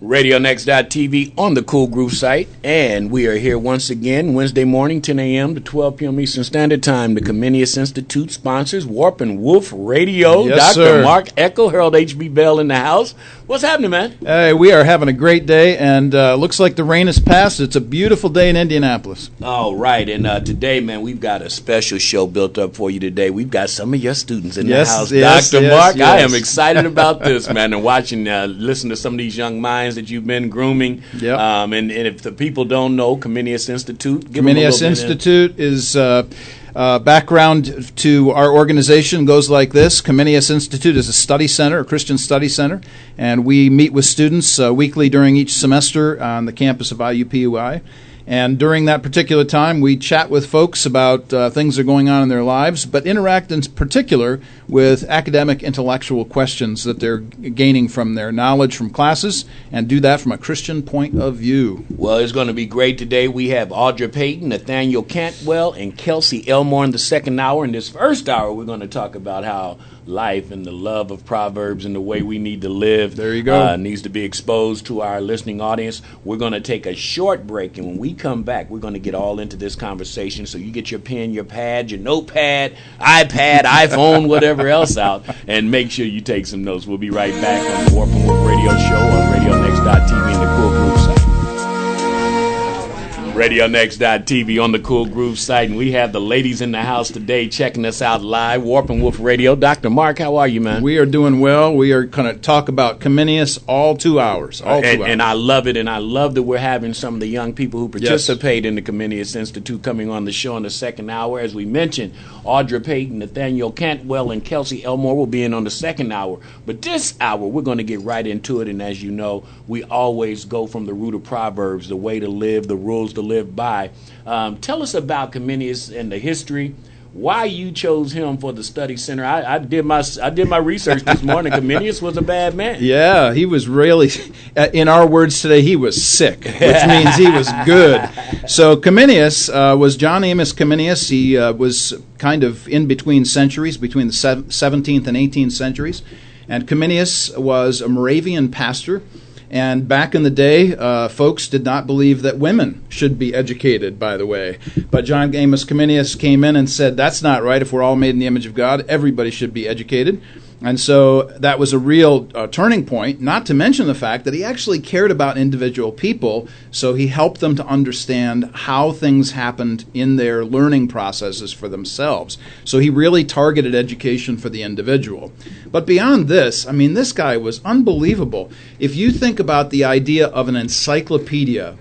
RadioNext.tv on the Cool Groove site, and we are here once again Wednesday morning, 10 a.m. to 12 p.m. Eastern Standard Time. The Comenius Institute sponsors Warp and Woof Radio. Yes, Dr. sir. Mark Eckel, Harold H.B. Bell in the house. What's happening, man? Hey, we are having a great day, and looks like the rain has passed. It's a beautiful day in Indianapolis. All right, and today, man, we've got a special show built up for you today. We've got some of your students in the house. Dr. Mark, I am excited about this, man, and watching, listen to some of these young minds that you've been grooming. Yep. And if the people don't know, Comenius Institute. Give them a Comenius little Institute is background to our organization goes like this. Comenius Institute is a study center, a Christian study center, and we meet with students weekly during each semester on the campus of IUPUI. And during that particular time, we chat with folks about things that are going on in their lives, but interact in particular with academic intellectual questions that they're gaining from their knowledge from classes, and do that from a Christian point of view. Well, it's going to be great today. We have Audra Payton, Nathaniel Cantwell, and Kelsie Elmore in the second hour. In this first hour, we're going to talk about how life and the love of Proverbs and the way we need to live there you go. Needs to be exposed to our listening audience. We're going to take a short break, and when we come back, we're going to get all into this conversation. So you get your pen, your pad, your notepad, iPad, iPhone, whatever else out, and make sure you take some notes. We'll be right back on the Warp and Woof Radio Show on RadioNext.tv and the Cool Groove site. RadioNext.tv on the Cool Groove site, and we have the ladies in the house today checking us out live. Warp and Woof Radio. Dr. Mark, how are you, man? We are doing well. We are going to talk about Comenius all 2 hours. And I love it, and I love that we're having some of the young people who participate in the Comenius Institute coming on the show in the second hour. As we mentioned, Audra Payton, Nathaniel Cantwell, and Kelsie Elmore will be in on the second hour. But this hour, we're going to get right into it, and as you know, we always go from the root of Proverbs, the way to live, the rules to live by. Tell us about Comenius and the history, why you chose him for the study center. I did my research this morning. Comenius was a bad man. Yeah, he was really, in our words today, he was sick, which means he was good. So Comenius was John Amos Comenius. He was kind of in between centuries, between the 17th and 18th centuries. And Comenius was a Moravian pastor. And back in the day, folks did not believe that women should be educated, by the way. But John Amos Comenius came in and said, that's not right. If we're all made in the image of God, everybody should be educated. And so that was a real turning point, not to mention the fact that he actually cared about individual people, so he helped them to understand how things happened in their learning processes for themselves. So he really targeted education for the individual. But beyond this, I mean, this guy was unbelievable. If you think about the idea of an encyclopedia,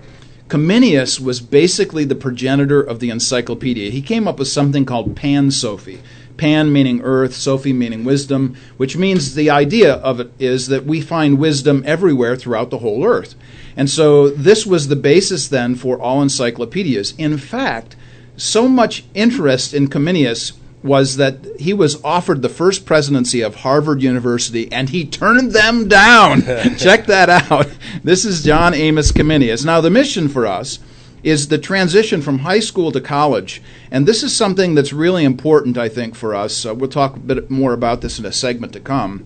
Comenius was basically the progenitor of the encyclopedia. He came up with something called Pan-Sophy. Pan meaning earth, Sophy meaning wisdom, which means the idea of it is that we find wisdom everywhere throughout the whole earth. And so this was the basis then for all encyclopedias. In fact, so much interest in Comenius was that he was offered the first presidency of Harvard University, and he turned them down. Check that out. This is John Amos Comenius. Now, the mission for us is the transition from high school to college. And this is something that's really important, I think, for us. We'll talk a bit more about this in a segment to come.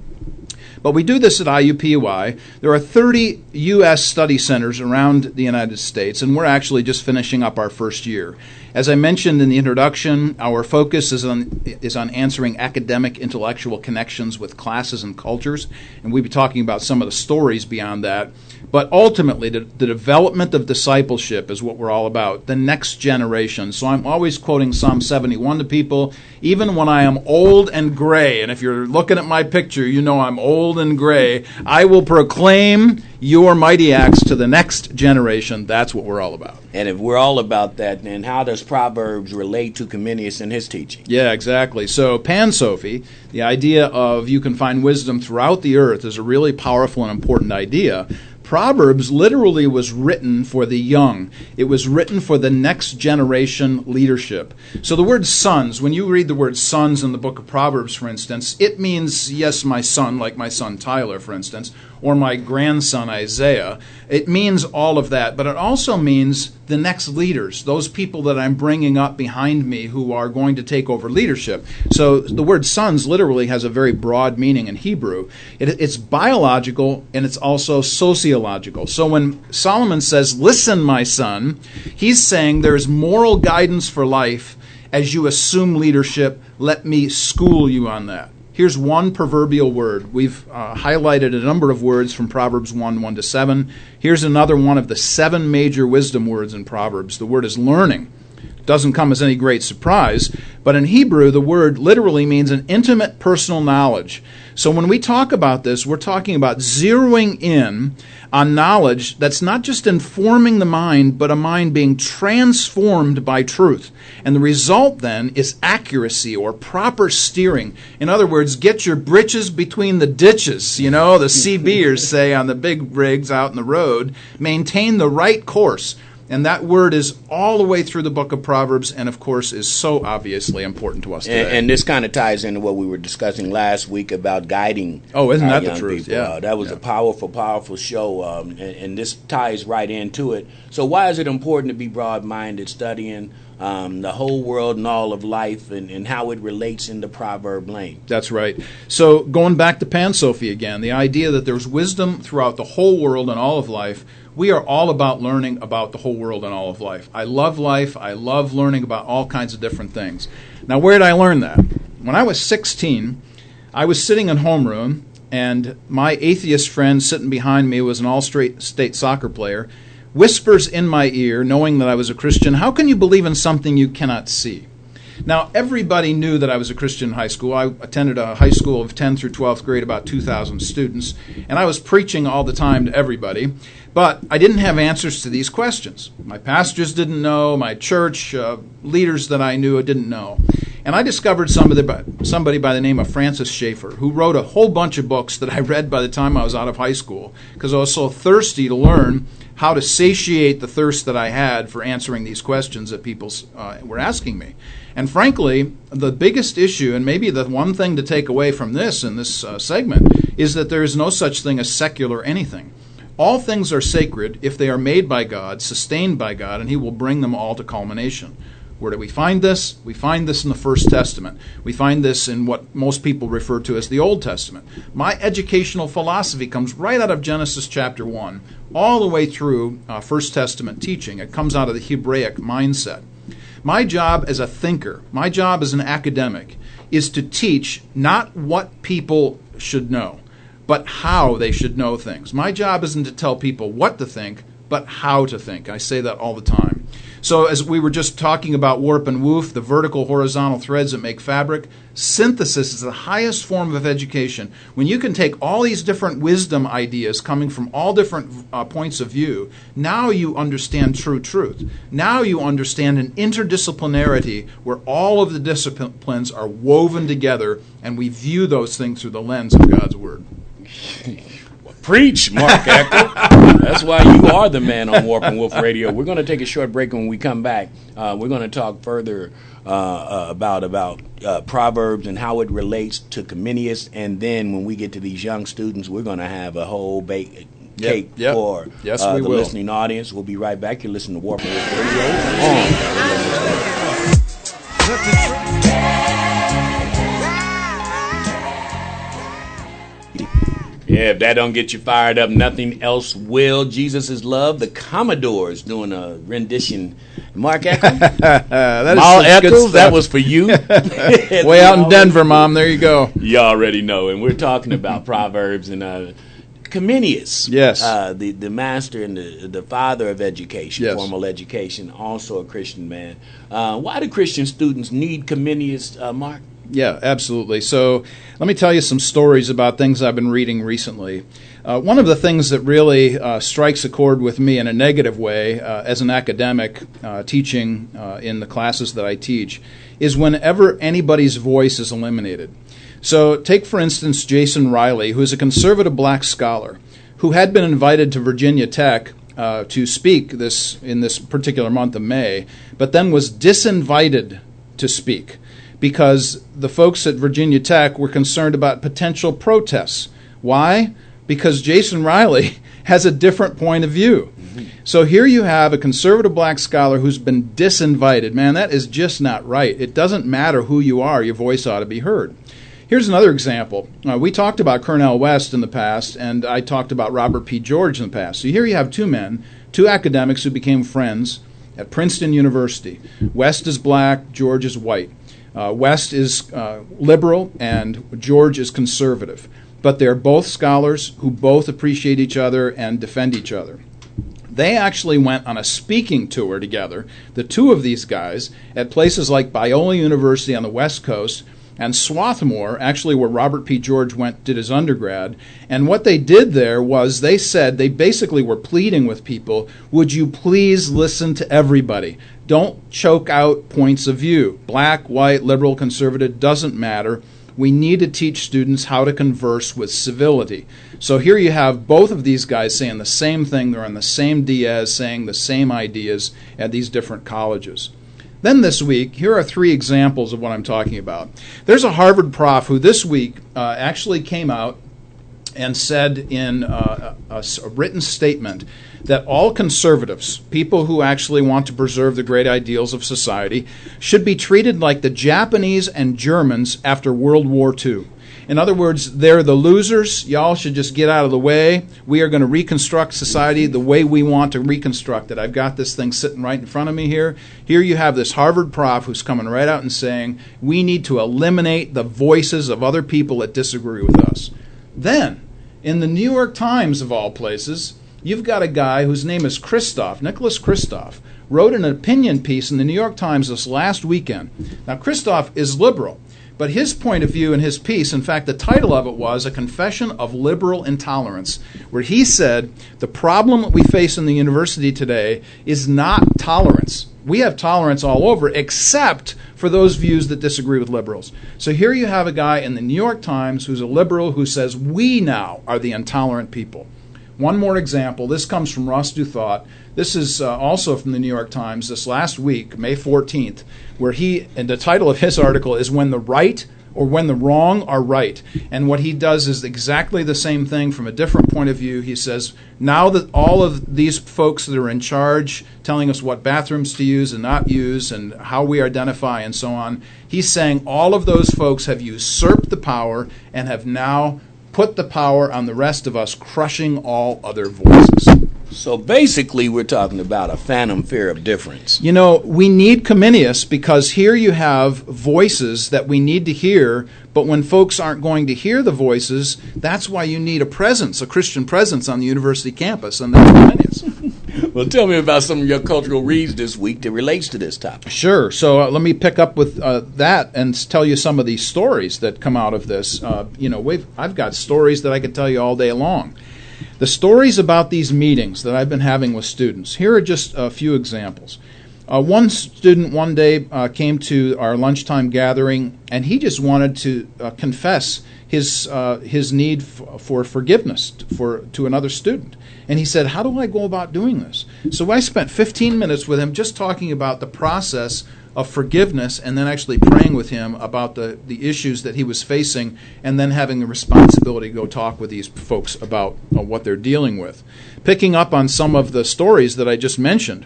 But we do this at IUPUI. There are 30 U.S. study centers around the United States, and we're actually just finishing up our first year. As I mentioned in the introduction, our focus is on answering academic intellectual connections with classes and cultures, and we'll be talking about some of the stories beyond that. But ultimately, the development of discipleship is what we're all about, the next generation. So I'm always quoting Psalm 71 to people, even when I am old and gray, and if you're looking at my picture, you know I'm old and gray, I will proclaim your mighty acts to the next generation. That's what we're all about. And if we're all about that, then how does Proverbs relate to Comenius and his teaching? Yeah, exactly. So Pan-Sophy, the idea of you can find wisdom throughout the earth, is a really powerful and important idea. Proverbs literally was written for the young. It was written for the next generation leadership. So the word sons, when you read the word sons in the book of Proverbs, for instance, it means, yes, my son, like my son Tyler, for instance, or my grandson Isaiah. It means all of that, but it also means the next leaders, those people that I'm bringing up behind me who are going to take over leadership. So the word sons literally has a very broad meaning in Hebrew. It's biological and it's also sociological. So when Solomon says, "Listen, my son," he's saying there's moral guidance for life as you assume leadership. Let me school you on that. Here's one proverbial word. We've highlighted a number of words from Proverbs 1:1-7. Here's another one of the 7 major wisdom words in Proverbs. The word is learning. Doesn't come as any great surprise, but in Hebrew, the word literally means an intimate personal knowledge. So when we talk about this, we're talking about zeroing in on knowledge that's not just informing the mind, but a mind being transformed by truth. And the result then is accuracy or proper steering. In other words, get your britches between the ditches. You know, the CBers say on the big rigs out in the road, maintain the right course. And that word is all the way through the book of Proverbs and, of course, is so obviously important to us today. And this kind of ties into what we were discussing last week about guiding. Oh, isn't that the truth? People. Yeah. That was a powerful, powerful show, and this ties right into it. So why is it important to be broad-minded, studying the whole world and all of life and how it relates into proverb lane? That's right. So going back to Pan-Sophie again, the idea that there's wisdom throughout the whole world and all of life. We are all about learning about the whole world and all of life. I love life. I love learning about all kinds of different things. Now, where did I learn that? When I was 16, I was sitting in homeroom, and my atheist friend sitting behind me was an all-state soccer player, whispers in my ear, knowing that I was a Christian, "How can you believe in something you cannot see?" Now, everybody knew that I was a Christian in high school. I attended a high school of 10th through 12th grade, about 2,000 students, and I was preaching all the time to everybody. But I didn't have answers to these questions. My pastors didn't know. My church leaders that I knew didn't know. And I discovered somebody by the name of Francis Schaeffer, who wrote a whole bunch of books that I read by the time I was out of high school, because I was so thirsty to learn how to satiate the thirst that I had for answering these questions that people were asking me. And frankly, the biggest issue, and maybe the one thing to take away from this in this segment, is that there is no such thing as secular anything. All things are sacred if they are made by God, sustained by God, and He will bring them all to culmination. Where do we find this? We find this in the First Testament. We find this in what most people refer to as the Old Testament. My educational philosophy comes right out of Genesis chapter 1, all the way through First Testament teaching. It comes out of the Hebraic mindset. My job as a thinker, my job as an academic, is to teach not what people should know, but how they should know things. My job isn't to tell people what to think, but how to think. I say that all the time. So as we were just talking about warp and woof, the vertical horizontal threads that make fabric, synthesis is the highest form of education. When you can take all these different wisdom ideas coming from all different points of view, now you understand true truth. Now you understand an interdisciplinarity where all of the disciplines are woven together and we view those things through the lens of God's Word. Preach, Mark Eckel. That's why you are the man on Warp and Woof Radio. We're going to take a short break. When we come back, we're going to talk further about Proverbs and how it relates to Comenius. And then when we get to these young students, we're going to have a whole cake for the listening audience. We'll be right back. You're listening to Warp and Woof Radio. Yeah, if that don't get you fired up, nothing else will. Jesus is love. The Commodores doing a rendition. Mark Eckel. That was for you. Way out in Denver, Mom. There you go. You already know. And we're talking about Proverbs and Comenius. Yes. The master and the father of education, yes. Formal education, also a Christian man. Why do Christian students need Comenius, Mark? Yeah, absolutely. So let me tell you some stories about things I've been reading recently. One of the things that really strikes a chord with me in a negative way as an academic teaching in the classes that I teach is whenever anybody's voice is eliminated. So take, for instance, Jason Riley, who is a conservative black scholar who had been invited to Virginia Tech to speak in this particular month of May, but then was disinvited to speak, because the folks at Virginia Tech were concerned about potential protests. Why? because Jason Riley has a different point of view. So here you have a conservative black scholar who's been disinvited. Man, that is just not right. It doesn't matter who you are, your voice ought to be heard. Here's another example. We talked about Cornel West in the past, and I talked about Robert P. George in the past. So here you have two men, two academics who became friends at Princeton University. West is black, George is white. West is liberal, and George is conservative. But they're both scholars who both appreciate each other and defend each other. They actually went on a speaking tour together, the two of these guys, at places like Biola University on the West Coast and Swarthmore, actually where Robert P. George did his undergrad. And what they did there was they basically were pleading with people, would you please listen to everybody? Don't choke out points of view. Black, white, liberal, conservative, doesn't matter. We need to teach students how to converse with civility. So here you have both of these guys saying the same thing. They're on the same diaz, saying the same ideas at these different colleges. Then this week, here are three examples of what I'm talking about. There's a Harvard prof who this week actually came out and said in a written statement that all conservatives, people who actually want to preserve the great ideals of society, should be treated like the Japanese and Germans after World War II. In other words, they're the losers. Y'all should just get out of the way. We are going to reconstruct society the way we want to reconstruct it. I've got this thing sitting right in front of me here. Here you have this Harvard prof who's coming right out and saying, we need to eliminate the voices of other people that disagree with us. Then, in the New York Times, of all places, you've got a guy whose name is Nicholas Kristof, wrote an opinion piece in the New York Times this last weekend. Now, Kristof is liberal, but his point of view in his piece, in fact, the title of it was A Confession of Liberal Intolerance, where he said the problem that we face in the university today is not tolerance. We have tolerance all over, except for those views that disagree with liberals. So here you have a guy in the New York Times who's a liberal who says we now are the intolerant people. One more example. This comes from Ross Duthought. This is also from the New York Times this last week, May 14th, where and the title of his article is When the Right or When the Wrong Are Right. And what he does is exactly the same thing from a different point of view. He says, now that all of these folks that are in charge telling us what bathrooms to use and not use and how we identify and so on, he's saying all of those folks have usurped the power and have now put the power on the rest of us, crushing all other voices. So basically, we're talking about a phantom fear of difference. You know, we need Comenius because here you have voices that we need to hear, but when folks aren't going to hear the voices, that's why you need a presence, a Christian presence on the university campus, and that's Comenius. Well, tell me about some of your cultural reads this week that relates to this topic. Sure. So let me pick up with that and tell you some of these stories that come out of this. I've got stories that I could tell you all day long. The stories about these meetings that I've been having with students, here are just a few examples. One student one day came to our lunchtime gathering, and he just wanted to confess his need for forgiveness to another student. And he said, how do I go about doing this? So I spent 15 minutes with him just talking about the process of forgiveness and then actually praying with him about the issues that he was facing and then having the responsibility to go talk with these folks about what they're dealing with. Picking up on some of the stories that I just mentioned,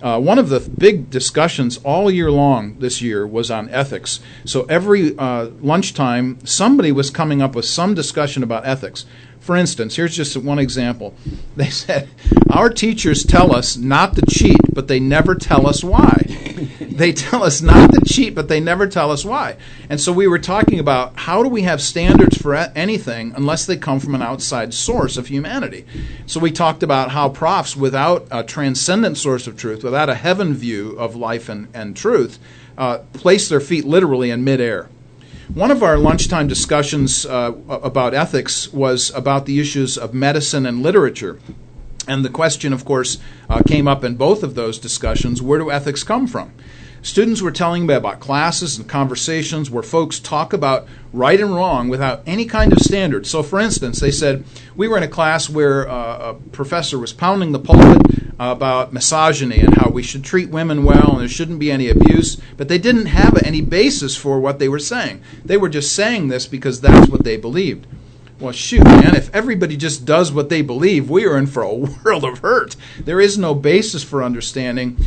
one of the big discussions all year long this year was on ethics. So every lunchtime, somebody was coming up with some discussion about ethics. For instance, here's just one example. They said, our teachers tell us not to cheat, but they never tell us why. They tell us not to cheat, but they never tell us why. And so we were talking about how do we have standards for anything unless they come from an outside source of humanity. So we talked about how profs, without a transcendent source of truth, without a heaven view of life and truth, place their feet literally in midair. One of our lunchtime discussions about ethics was about the issues of medicine and literature. And the question, of course, came up in both of those discussions, where do ethics come from? Students were telling me about classes and conversations where folks talk about right and wrong without any kind of standard. So, for instance, they said, we were in a class where a professor was pounding the pulpit about misogyny and how we should treat women well and there shouldn't be any abuse, but they didn't have any basis for what they were saying. They were just saying this because that's what they believed. Well, shoot, man, if everybody just does what they believe, we are in for a world of hurt. There is no basis for understanding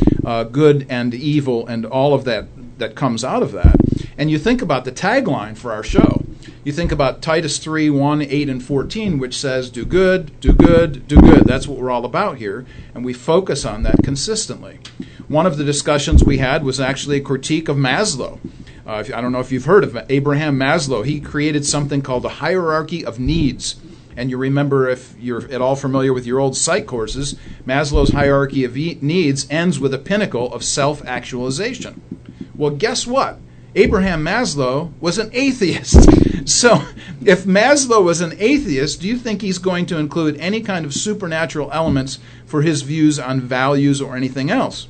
good and evil and all of that comes out of that. And you think about the tagline for our show. You think about Titus 3, 1, 8, and 14, which says, do good, do good, do good. That's what we're all about here, and we focus on that consistently. One of the discussions we had was actually a critique of Maslow. I don't know if you've heard of Abraham Maslow. He created something called the hierarchy of needs. And you remember, if you're at all familiar with your old psych courses, Maslow's hierarchy of needs ends with a pinnacle of self-actualization. Well, guess what? Abraham Maslow was an atheist. So if Maslow was an atheist, do you think he's going to include any kind of supernatural elements for his views on values or anything else?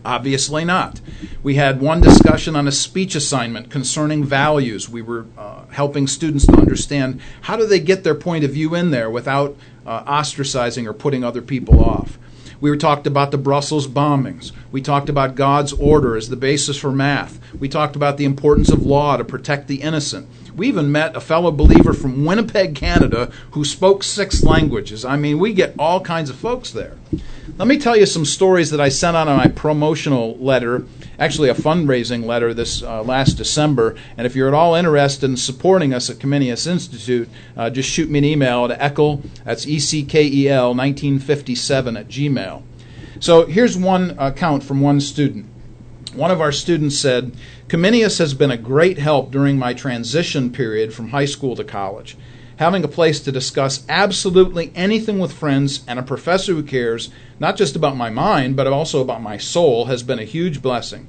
Obviously not. We had one discussion on a speech assignment concerning values. We were helping students to understand how do they get their point of view in there without ostracizing or putting other people off. We talked about the Brussels bombings. We talked about God's order as the basis for math. We talked about the importance of law to protect the innocent. We even met a fellow believer from Winnipeg, Canada, who spoke 6 languages. I mean, we get all kinds of folks there. Let me tell you some stories that I sent out on my promotional letter, actually a fundraising letter this last December. And if you're at all interested in supporting us at Comenius Institute, just shoot me an email at Eckel, that's Eckel 1957 at Gmail. So here's one account from one student. One of our students said, Comenius has been a great help during my transition period from high school to college. Having a place to discuss absolutely anything with friends and a professor who cares, not just about my mind, but also about my soul, has been a huge blessing.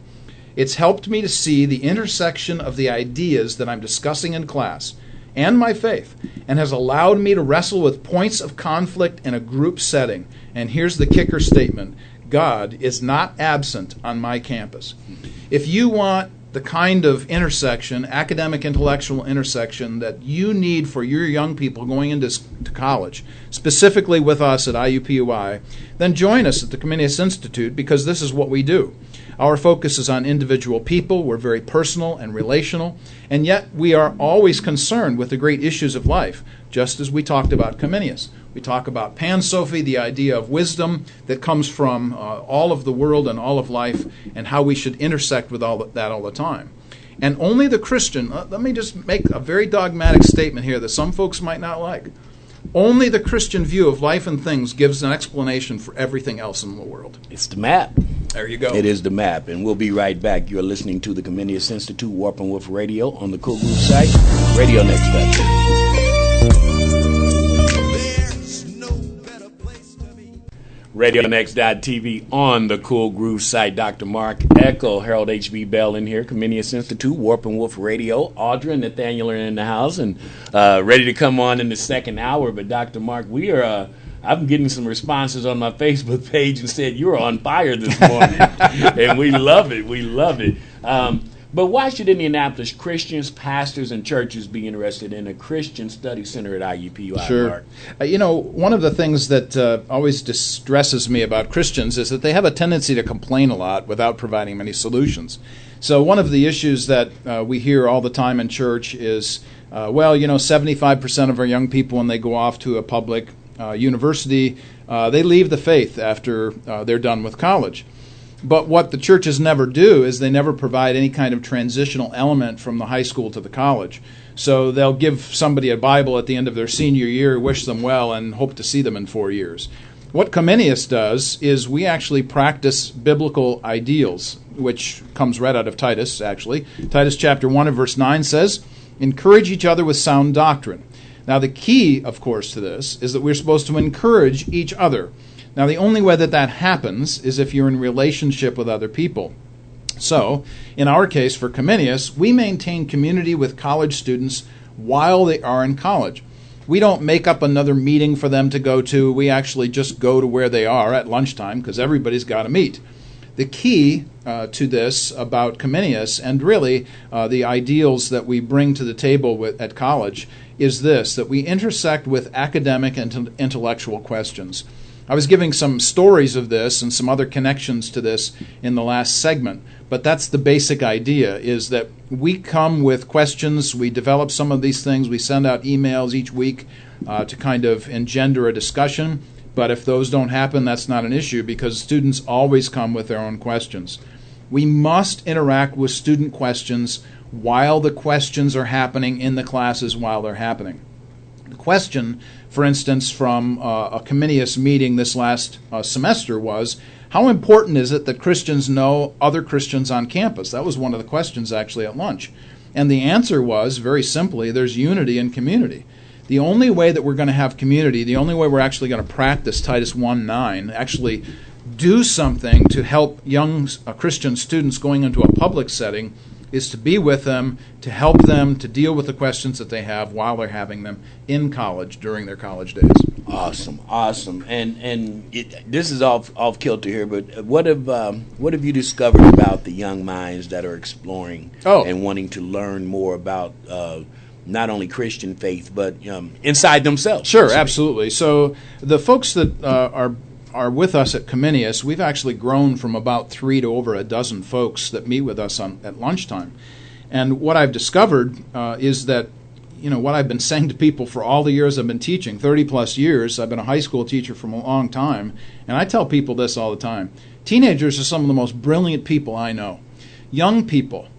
It's helped me to see the intersection of the ideas that I'm discussing in class and my faith, and has allowed me to wrestle with points of conflict in a group setting. And here's the kicker statement: God is not absent on my campus. If you want the kind of intersection, academic intellectual intersection, that you need for your young people going into college, specifically with us at IUPUI, then join us at the Comenius Institute, because this is what we do. Our focus is on individual people. We're very personal and relational, and yet we are always concerned with the great issues of life, just as we talked about Comenius. We talk about Pan-Sophie, the idea of wisdom that comes from all of the world and all of life, and how we should intersect with all that all the time. And only the Christian, let me just make a very dogmatic statement here that some folks might not like. Only the Christian view of life and things gives an explanation for everything else in the world. It's the map. There you go. It is the map, and we'll be right back. You're listening to the Comenius Institute Warp and Woof Radio on the Cool Groove site, RadioNext.TV. RadioNext.TV on the Cool Groove site. Dr. Mark Eckel, Harold H.B. Bell in here, Comenius Institute, Warp and Woof Radio. Audra and Nathaniel are in the house and ready to come on in the second hour. But Dr. Mark, we are... I'm getting some responses on my Facebook page and said you're on fire this morning, and we love it. We love it. But why should Indianapolis Christians, pastors, and churches be interested in a Christian study center at IUPUI? Sure. One of the things that always distresses me about Christians is that they have a tendency to complain a lot without providing many solutions. So one of the issues that we hear all the time in church is, 75% of our young people, when they go off to a public university, they leave the faith after they're done with college. But what the churches never do is they never provide any kind of transitional element from the high school to the college. So they'll give somebody a Bible at the end of their senior year, wish them well, and hope to see them in 4 years. What Comenius does is we actually practice biblical ideals, which comes right out of Titus, actually. Titus chapter 1 and verse 9 says, "Encourage each other with sound doctrine." Now the key, of course, to this is that we're supposed to encourage each other. Now, the only way that that happens is if you're in relationship with other people. So, in our case, for Comenius, we maintain community with college students while they are in college. We don't make up another meeting for them to go to. We actually just go to where they are at lunchtime because everybody's got to meet. The key to this about Comenius, and really the ideals that we bring to the table at college, is this, that we intersect with academic and intellectual questions. I was giving some stories of this and some other connections to this in the last segment, but that's the basic idea, is that we come with questions, we develop some of these things, we send out emails each week to kind of engender a discussion, but if those don't happen, that's not an issue because students always come with their own questions. We must interact with student questions while the questions are happening in the classes while they're happening. The question, for instance, from a Comenius meeting this last semester was, how important is it that Christians know other Christians on campus? That was one of the questions actually at lunch. And the answer was, very simply, there's unity in community. The only way that we're going to have community, the only way we're actually going to practice Titus 1:9, actually do something to help young Christian students going into a public setting, is to be with them, to help them to deal with the questions that they have while they're having them in college during their college days. Awesome. And this is off kilter here, but what have you discovered about the young minds that are exploring and wanting to learn more about not only Christian faith but inside themselves? Sure, absolutely. So the folks that are with us at Comenius, we've actually grown from about 3 to over a dozen folks that meet with us at lunchtime. And what I've discovered is that, what I've been saying to people for all the years I've been teaching, 30-plus years, I've been a high school teacher for a long time, and I tell people this all the time. Teenagers are some of the most brilliant people I know. Young people,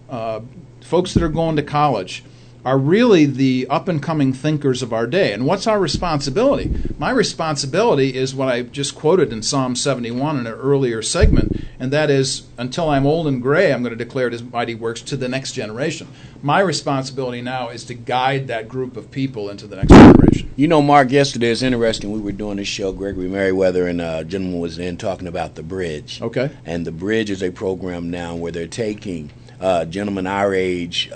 folks that are going to college, are really the up-and-coming thinkers of our day. And what's our responsibility? My responsibility is what I just quoted in Psalm 71 in an earlier segment, and that is, until I'm old and gray, I'm going to declare His mighty works to the next generation. My responsibility now is to guide that group of people into the next generation. Mark, yesterday is interesting. We were doing this show, Gregory Merriweather, and a gentleman was in talking about The Bridge. Okay. And The Bridge is a program now where they're taking gentlemen our age,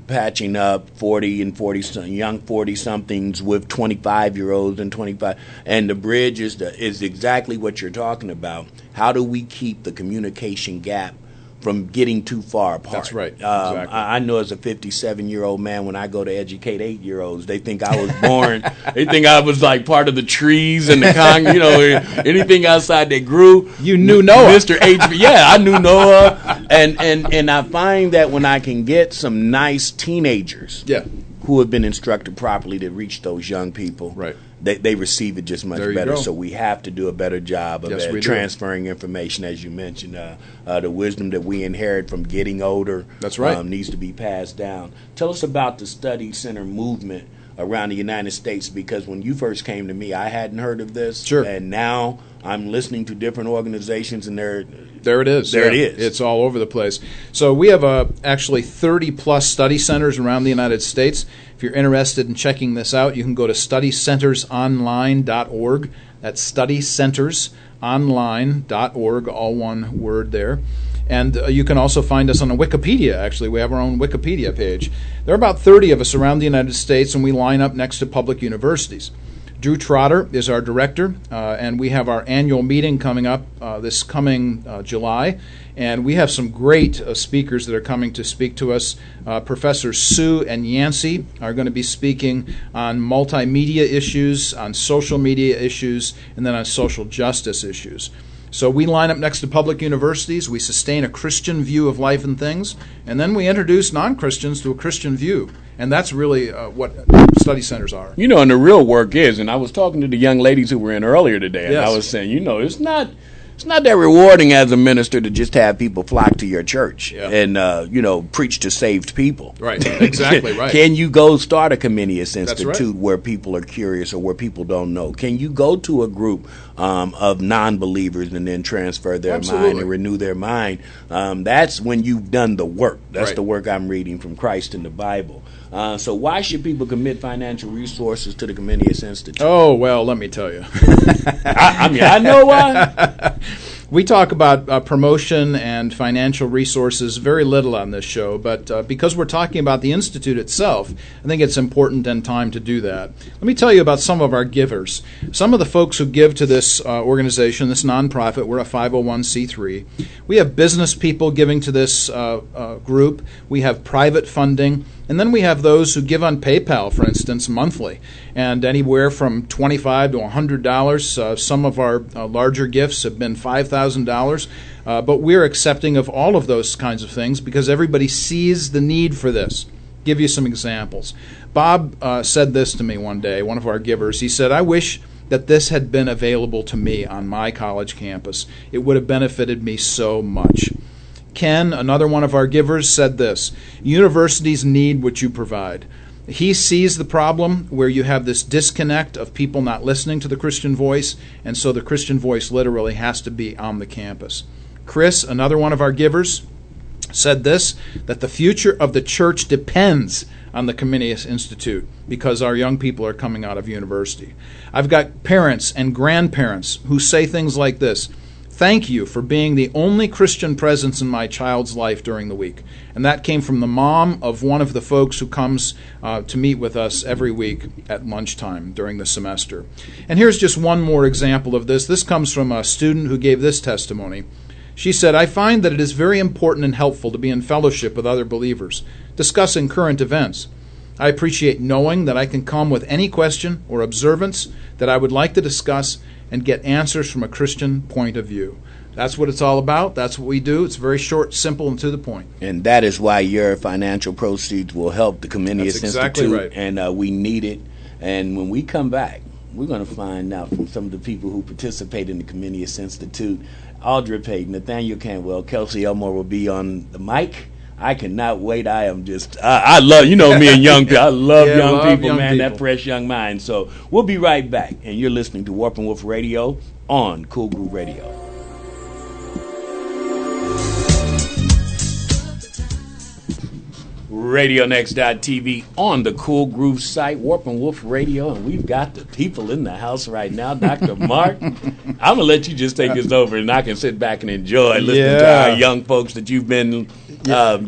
patching up 40 and 40 young 40-somethings with 25-year-olds and 25. And The Bridge is exactly what you're talking about. How do we keep the communication gap from getting too far apart? That's right. Exactly. I know as a 57-year-old man, when I go to educate 8-year-olds, they think I was born. They think I was like part of the trees and the anything outside that grew. You knew Noah, Mr. H. Yeah, I knew Noah, and I find that when I can get some nice teenagers, who have been instructed properly to reach those young people, right, they receive it just much better. So we have to do a better job of transferring information, as you mentioned. The wisdom that we inherit from getting older, that's right, needs to be passed down. Tell us about the study center movement around the United States, because when you first came to me, I hadn't heard of this. Sure. And now I'm listening to different organizations, and there it is. There it is. It's all over the place. So we have actually 30-plus study centers around the United States. If you're interested in checking this out, you can go to studycentersonline.org. That's studycentersonline.org, all one word there. And you can also find us on Wikipedia, actually. We have our own Wikipedia page. There are about 30 of us around the United States, and we line up next to public universities. Drew Trotter is our director, and we have our annual meeting coming up this coming July. And we have some great speakers that are coming to speak to us. Professors Sue and Yancey are going to be speaking on multimedia issues, on social media issues, and then on social justice issues. So we line up next to public universities, we sustain a Christian view of life and things, and then we introduce non-Christians to a Christian view. And that's really what study centers are. And the real work is, and I was talking to the young ladies who were in earlier today, and I was saying, it's not that rewarding as a minister to just have people flock to your church and, preach to saved people. Right, exactly right. Can you go start a Comenius Institute right, where people are curious or where people don't know? Can you go to a group of non-believers and then transfer their mind and renew their mind? That's when you've done the work. That's the work I'm reading from Christ in the Bible. So why should people commit financial resources to the Comenius Institute? Oh, well, let me tell you. I know why. We talk about promotion and financial resources very little on this show, but because we're talking about the Institute itself, I think it's important and time to do that. Let me tell you about some of our givers. Some of the folks who give to this organization, this nonprofit, we're a 501c3. We have business people giving to this group. We have private funding. And then we have those who give on PayPal, for instance, monthly, and anywhere from $25 to $100. Some of our larger gifts have been $5,000, but we're accepting of all of those kinds of things because everybody sees the need for this. Give you some examples. Bob said this to me one day, one of our givers. He said, "I wish that this had been available to me on my college campus. It would have benefited me so much." Ken, another one of our givers, said this: "Universities need what you provide." He sees the problem where you have this disconnect of people not listening to the Christian voice, and so the Christian voice literally has to be on the campus. Chris, another one of our givers, said this, that the future of the church depends on the Comenius Institute because our young people are coming out of university. I've got parents and grandparents who say things like this: "Thank you for being the only Christian presence in my child's life during the week." And that came from the mom of one of the folks who comes to meet with us every week at lunchtime during the semester. And here's just one more example of this. This comes from a student who gave this testimony. She said, "I find that it is very important and helpful to be in fellowship with other believers, discussing current events. I appreciate knowing that I can come with any question or observance that I would like to discuss and get answers from a Christian point of view." That's what it's all about. That's what we do. It's very short, simple, and to the point. And that is why your financial proceeds will help the Comenius exactly Institute. right. And we need it. And when we come back, we're going to find out from some of the people who participate in the Comenius Institute. Audra Payton, Nathaniel Cantwell, Kelsie Elmore will be on the mic. I cannot wait. I am just, I love, you know me and young people. I love young people, man, that fresh young mind. So we'll be right back. And you're listening to Warp and Woof Radio on Cool Groove Radio. RadioNext.tv on the Cool Groove site, Warp and Woof Radio, and we've got the people in the house right now. Dr. Mark, I'm going to let you just take this over, and I can sit back and enjoy listening to our young folks that you've been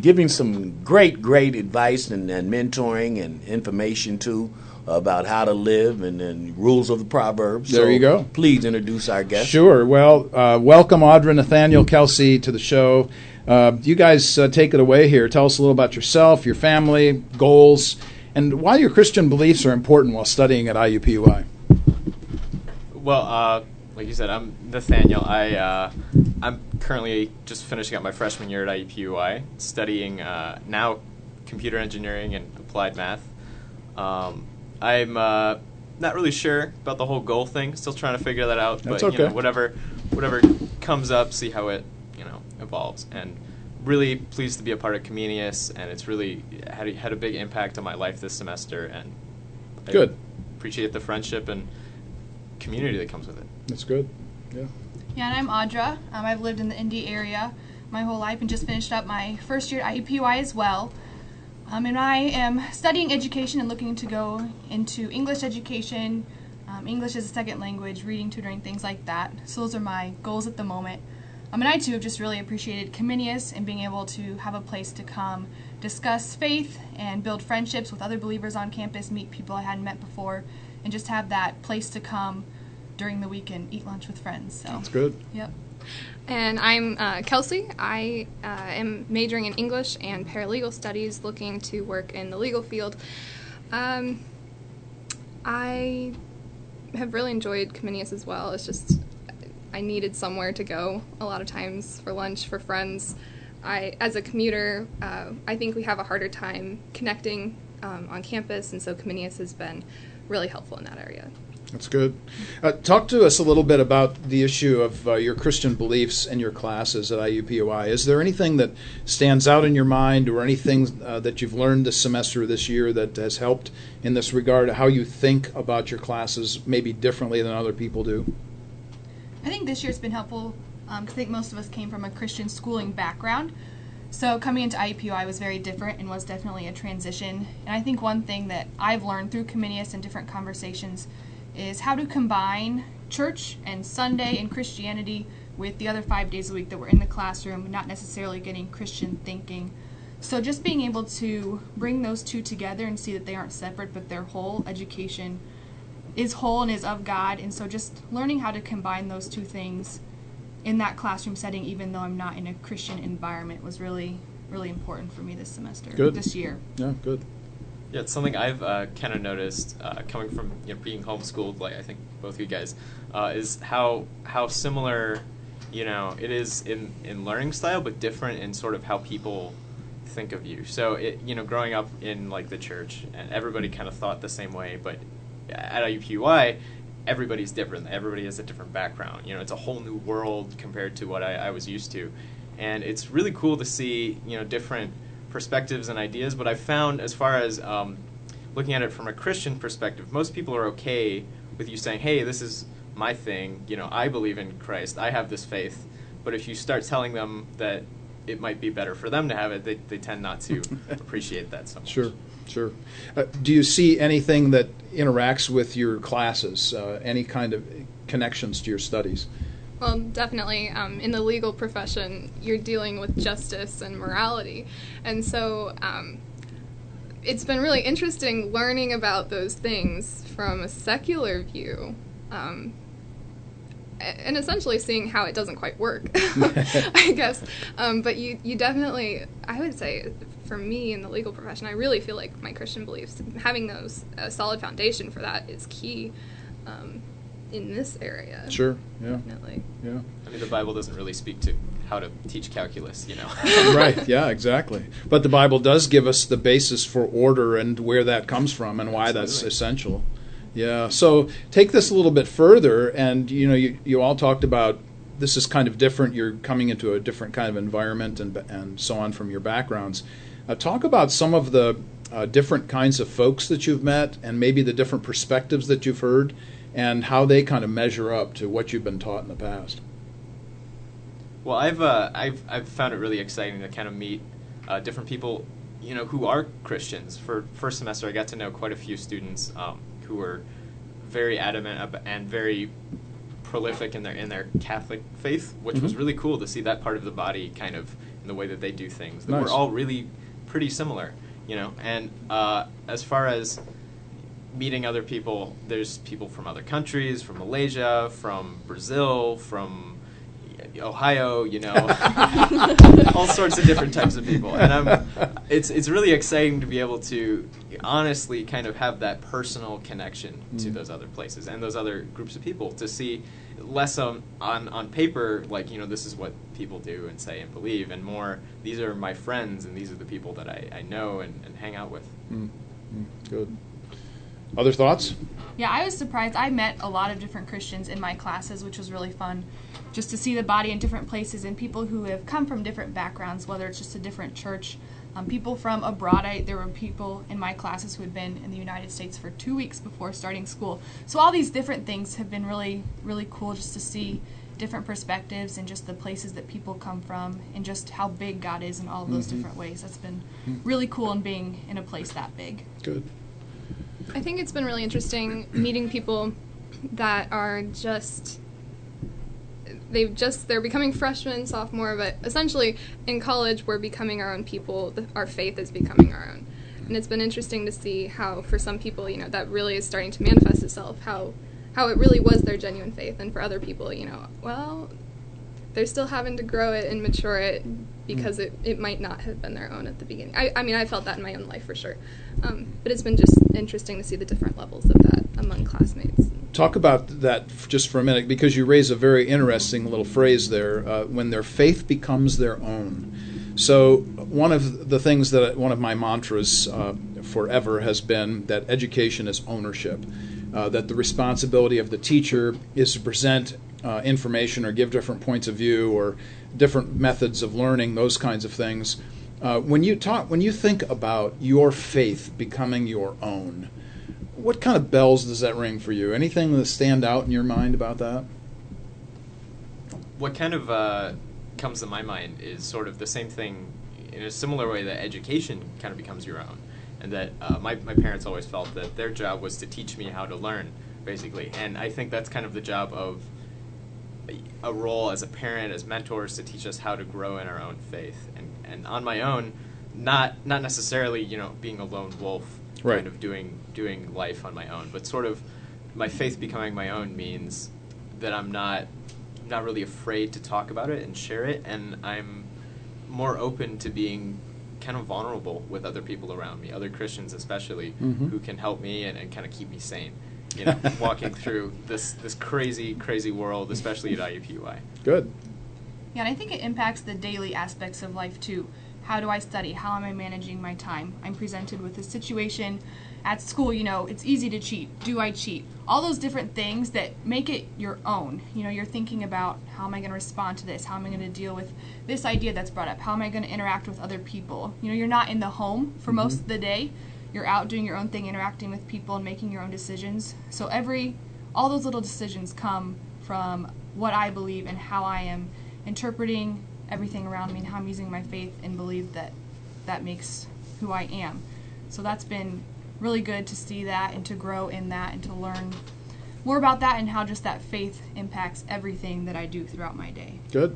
giving some great advice and mentoring and information to about how to live and rules of the Proverbs. There you go. Please introduce our guest. Sure. Well, welcome, Audra, Nathaniel, Kelsie, to the show. You guys take it away here. Tell us a little about yourself, your family, goals, and why your Christian beliefs are important while studying at IUPUI. Well, like you said, I'm Nathaniel. I'm currently just finishing up my freshman year at IUPUI, studying now computer engineering and applied math. I'm not really sure about the whole goal thing. Still trying to figure that out. That's but okay. Whatever comes up, see how it evolves. And really pleased to be a part of Comenius, and it's really had a big impact on my life this semester. And good. I appreciate the friendship and community that comes with it. That's good. Yeah. Yeah, and I'm Audra. I've lived in the Indy area my whole life and just finished up my first year at IUPUI as well. And I am studying education and looking to go into English education, English as a second language, reading, tutoring, things like that. So those are my goals at the moment. And I too have just really appreciated Comenius and being able to have a place to come discuss faith and build friendships with other believers on campus, meet people I hadn't met before, and just have that place to come during the week and eat lunch with friends. So that's good. Yep. And I'm Kelsie. I am majoring in English and paralegal studies, looking to work in the legal field. I have really enjoyed Comenius as well. It's just I needed somewhere to go a lot of times for lunch, for friends. As a commuter, I think we have a harder time connecting on campus, and so Comenius has been really helpful in that area. That's good. Talk to us a little bit about the issue of your Christian beliefs and your classes at IUPUI. Is there anything that stands out in your mind or anything that you've learned this semester or this year that has helped in this regard, how you think about your classes maybe differently than other people do? I think this year's been helpful because I think most of us came from a Christian schooling background. So coming into IUPUI was very different and was definitely a transition. And I think one thing that I've learned through Comenius and different conversations is how to combine church and Sunday and Christianity with the other 5 days a week that we're in the classroom, not necessarily getting Christian thinking. So just being able to bring those two together and see that they aren't separate, but they're whole. Education is whole and is of God, and so just learning how to combine those two things in that classroom setting, even though I'm not in a Christian environment, was really really important for me this semester, Good. this year. Yeah, good. Yeah, it's something I've kind of noticed coming from being homeschooled, like I think both of you guys, is how similar it is in learning style, but different in sort of how people think of you. So growing up in like the church, and everybody kind of thought the same way, but at IUPUI, everybody's different. Everybody has a different background. It's a whole new world compared to what I was used to, and it's really cool to see different perspectives and ideas. But I've found, as far as looking at it from a Christian perspective, most people are okay with you saying, hey, this is my thing, I believe in Christ, I have this faith. But if you start telling them that it might be better for them to have it, they tend not to appreciate that so much. Sure. Do you see anything that interacts with your classes, any kind of connections to your studies? Well, definitely. In the legal profession, you're dealing with justice and morality. And so it's been really interesting learning about those things from a secular view, and essentially seeing how it doesn't quite work, I guess. But you definitely, I would say, for me in the legal profession, I really feel like my Christian beliefs, having those, a solid foundation for that is key in this area. Sure, yeah. Definitely. Yeah. I mean, the Bible doesn't really speak to how to teach calculus, Right, yeah, exactly. But the Bible does give us the basis for order and where that comes from and why that's essential. Yeah, so take this a little bit further, and you all talked about this is kind of different. You're coming into a different kind of environment and so on from your backgrounds. Talk about some of the different kinds of folks that you've met, and maybe the different perspectives that you've heard, and how they kind of measure up to what you've been taught in the past. Well, I've found it really exciting to kind of meet different people, who are Christians. For first semester, I got to know quite a few students who were very adamant and very prolific in their Catholic faith, which was really cool to see that part of the body kind of in the way that they do things. Nice. We're all really pretty similar, And as far as meeting other people, there's people from other countries, from Malaysia, from Brazil, from Ohio, all sorts of different types of people. And it's really exciting to be able to honestly kind of have that personal connection to those other places and those other groups of people, to see less on paper, like, this is what people do and say and believe, and more, these are my friends and these are the people that I know and hang out with. Good. Other thoughts? Yeah, I was surprised. I met a lot of different Christians in my classes, which was really fun, just to see the body in different places and people who have come from different backgrounds, whether it's just a different church, people from abroad. There were people in my classes who had been in the United States for 2 weeks before starting school. So all these different things have been really, really cool, just to see different perspectives and just the places that people come from and just how big God is in all of those different ways. That's been really cool in being in a place that big. Good. I think it's been really interesting meeting people that are they're becoming freshmen, sophomore, but essentially in college we're becoming our own people. Our faith is becoming our own. And it's been interesting to see how for some people, that really is starting to manifest itself, how it really was their genuine faith. And for other people, well, they're still having to grow it and mature it because it might not have been their own at the beginning. I mean, I felt that in my own life for sure. But it's been just interesting to see the different levels of that among classmates. Talk about that just for a minute, because you raise a very interesting little phrase there, when their faith becomes their own. So one of the things one of my mantras forever has been that education is ownership, that the responsibility of the teacher is to present information or give different points of view or different methods of learning, those kinds of things. When you think about your faith becoming your own, what kind of bells does that ring for you? Anything that stand out in your mind about that? What kind of comes to my mind is sort of the same thing in a similar way that education kind of becomes your own, and that my parents always felt that their job was to teach me how to learn, basically. And I think that's kind of the job of a role as a parent, as mentors, to teach us how to grow in our own faith. And on my own, not necessarily, being a lone wolf, right, kind of doing life on my own, but sort of my faith becoming my own means that I'm not really afraid to talk about it and share it, and I'm more open to being kind of vulnerable with other people around me, other Christians especially, who can help me and kind of keep me sane. You know, walking through this crazy, crazy world, especially at IUPUI. Good. Yeah, and I think it impacts the daily aspects of life too. How do I study? How am I managing my time? I'm presented with a situation at school, you know, it's easy to cheat. Do I cheat? All those different things that make it your own. You know, you're thinking about, how am I going to respond to this? How am I going to deal with this idea that's brought up? How am I going to interact with other people? You know, you're not in the home for most of the day. You're out doing your own thing, interacting with people and making your own decisions. So all those little decisions come from what I believe and how I am interpreting everything around me and how I'm using my faith and believe that makes who I am. So that's been really good to see that and to grow in that and to learn more about that and how just that faith impacts everything that I do throughout my day. Good.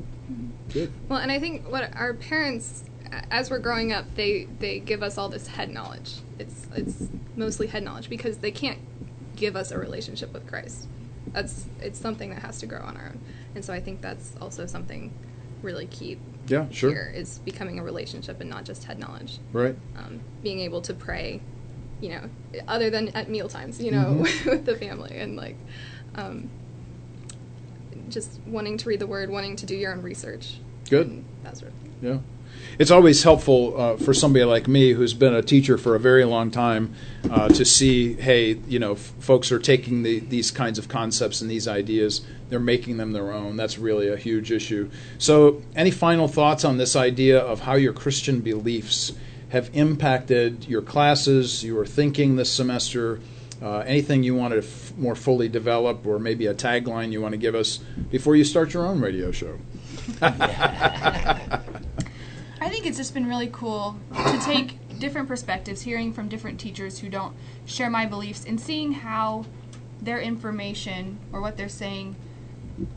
Good. Well, and I think what our parents, as we're growing up, they give us all this head knowledge. It's mostly head knowledge because they can't give us a relationship with Christ. It's something that has to grow on our own. And so I think that's also something really key. Yeah, sure. Here is becoming a relationship and not just head knowledge. Right. Being able to pray, you know, other than at meal times, you know, with the family, and like just wanting to read the Word, wanting to do your own research. Good. That sort of thing. Yeah. It's always helpful for somebody like me who's been a teacher for a very long time to see, hey, you know, folks are taking these kinds of concepts and these ideas, they're making them their own. That's really a huge issue. So any final thoughts on this idea of how your Christian beliefs have impacted your classes, your thinking this semester, anything you want to more fully develop, or maybe a tagline you want to give us before you start your own radio show? I think it's just been really cool to take different perspectives, hearing from different teachers who don't share my beliefs, and seeing how their information or what they're saying,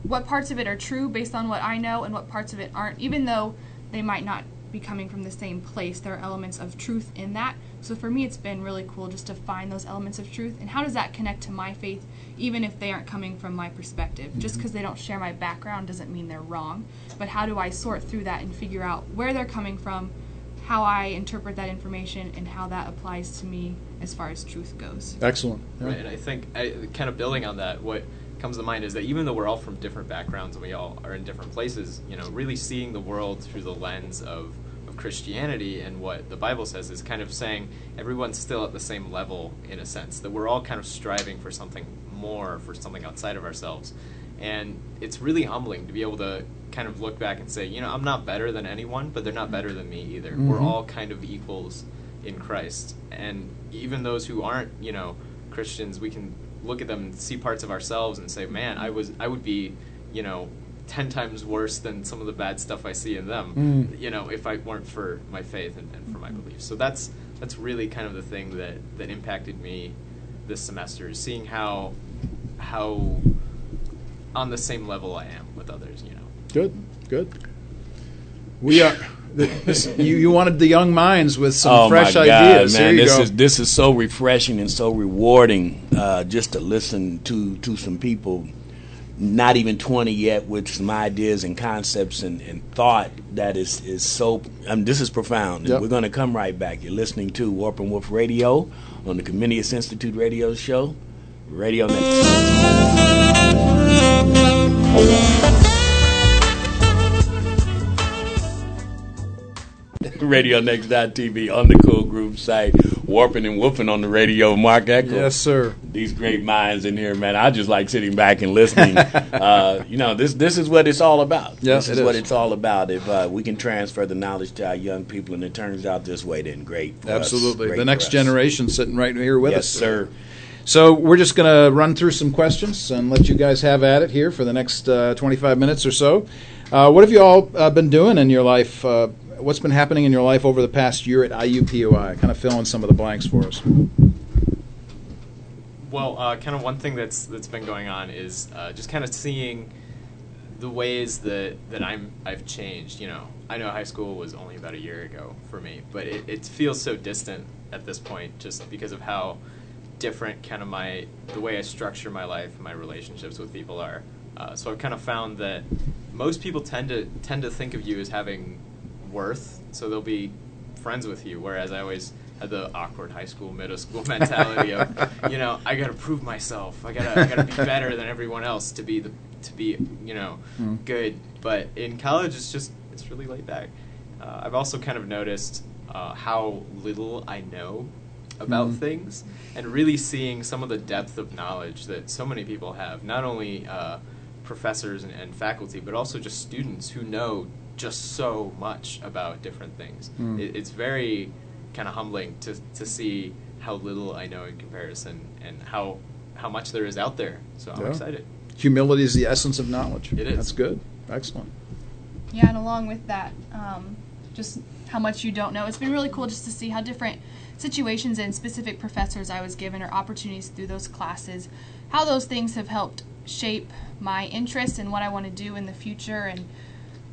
what parts of it are true based on what I know and what parts of it aren't. Even though they might not be coming from the same place, there are elements of truth in that. So for me, it's been really cool just to find those elements of truth, and how does that connect to my faith, even if they aren't coming from my perspective. Just because they don't share my background doesn't mean they're wrong, but how do I sort through that and figure out where they're coming from, how I interpret that information, and how that applies to me as far as truth goes. Excellent. Yeah. Right, and I think, kind of building on that, what comes to mind is that even though we're all from different backgrounds and we all are in different places, you know, really seeing the world through the lens of Christianity and what the Bible says is kind of saying everyone's still at the same level, in a sense, that we're all kind of striving for something more, for something outside of ourselves. And it's really humbling to be able to kind of look back and say, you know, I'm not better than anyone, but they're not better than me either. We're all kind of equals in Christ. And even those who aren't, you know, Christians, we can look at them and see parts of ourselves and say, man, I would be, you know, 10 times worse than some of the bad stuff I see in them, you know, if I weren't for my faith and for my beliefs. So that's really kind of the thing that impacted me this semester, is seeing how on the same level I am with others, you know. Good. We are. You wanted the young minds with some fresh ideas. Man, Here you go. This is so refreshing and so rewarding, just to listen to some people, not even 20 yet, with some ideas and concepts and thought that is so. This is profound. Yep. We're going to come right back. You're listening to Warp and Woof Radio on the Comenius Institute radio show. Radio Next. RadioNext.tv on the Cool Group site, warping and woofing on the radio. Mark Eckel. Yes, sir. These great minds in here, man. I just like sitting back and listening. You know, this is what it's all about. Yes, this is what it's all about. If we can transfer the knowledge to our young people, and it turns out this way, then great for Absolutely. us. Great the next for us. generation sitting right here with us. Yes, sir. So we're just going to run through some questions and let you guys have at it here for the next 25 minutes or so. What have you all been doing in your life? What's been happening in your life over the past year at IUPUI? Kind of fill in some of the blanks for us. Well, kind of one thing that's been going on is just kind of seeing the ways that I've changed. You know, I know high school was only about a year ago for me, but it feels so distant at this point, just because of how different kind of the way I structure my life and my relationships with people are. So I've kind of found that most people tend to think of you as having worth. So they'll be friends with you, whereas I always had the awkward high school, middle school mentality of, I got to prove myself. I gotta be better than everyone else to be good. But in college, it's really laid back. I've also kind of noticed how little I know about things, and really seeing some of the depth of knowledge that so many people have, not only professors and faculty, but also just students who know just so much about different things. It's very kind of humbling to see how little I know in comparison, and how much there is out there. So I'm excited. Humility is the essence of knowledge. It is. That's good. Excellent. Yeah, and along with that, just how much you don't know. It's been really cool just to see how different situations and specific professors I was given or opportunities through those classes, how those things have helped shape my interest in what I want to do in the future. And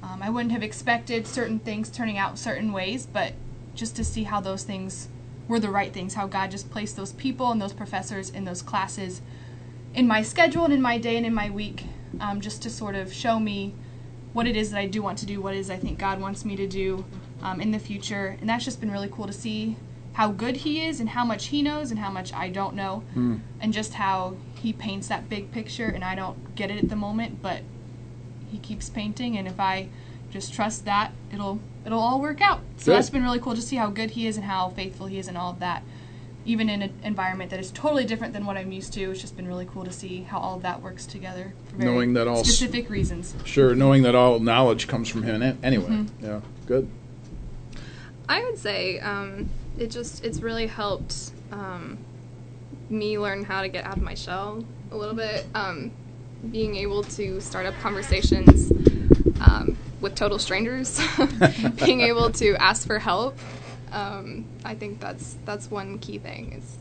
I wouldn't have expected certain things turning out certain ways, but just to see how those things were the right things, how God just placed those people and those professors in those classes in my schedule and in my day and in my week, just to sort of show me what it is that I do want to do, what it is I think God wants me to do in the future. And that's just been really cool to see how good He is and how much He knows and how much I don't know, and just how He paints that big picture, and I don't get it at the moment, but He keeps painting, and if I just trust that, it'll all work out. So that's been really cool to see how good He is and how faithful He is and all of that, even in an environment that is totally different than what I'm used to. It's just been really cool to see how all of that works together for very knowing that all specific reasons. Sure, knowing that all knowledge comes from Him anyway. Yeah, good. I would say it's really helped me learn how to get out of my shell a little bit. Being able to start up conversations with total strangers, being able to ask for help. I think that's one key thing. Is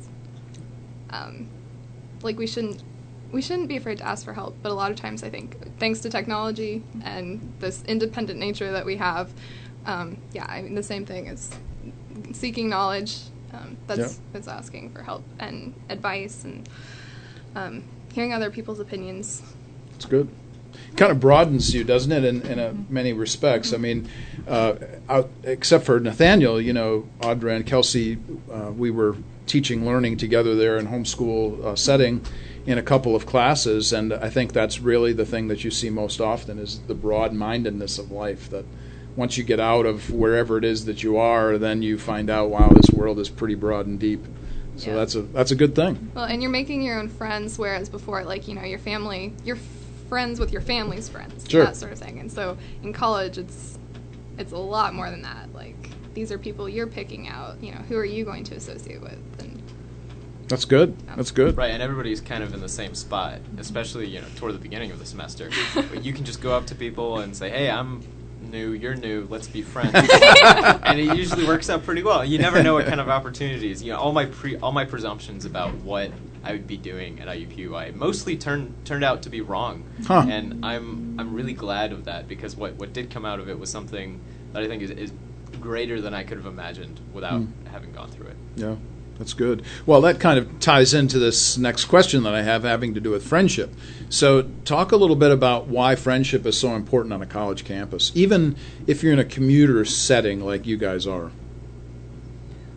like we shouldn't be afraid to ask for help, but a lot of times I think thanks to technology and this independent nature that we have, the same thing is seeking knowledge. That's asking for help and advice and hearing other people's opinions. It's good. Kind of broadens you, doesn't it, in many respects. I mean, except for Nathaniel, Audra and Kelsie, we were teaching learning together there in homeschool setting in a couple of classes, and I think that's really the thing that you see most often is the broad-mindedness of life, that once you get out of wherever it is that you are, then you find out, wow, this world is pretty broad and deep. So that's a good thing. Well, and you're making your own friends, whereas before, your family, you're friends with your family's friends, sure, that sort of thing. And so in college, it's a lot more than that. Like, these are people you're picking out. Who are you going to associate with? And that's good. That's good. Right, and everybody's kind of in the same spot, especially toward the beginning of the semester. But you can just go up to people and say, "Hey, I'm new, you're new, let's be friends." And it usually works out pretty well. You never know what kind of opportunities. All my presumptions about what I would be doing at IUPUI mostly turned out to be wrong. And I'm really glad of that, because what did come out of it was something that I think is greater than I could have imagined without having gone through it. Yeah. That's good. Well, that kind of ties into this next question that I have having to do with friendship. So talk a little bit about why friendship is so important on a college campus, even if you're in a commuter setting like you guys are.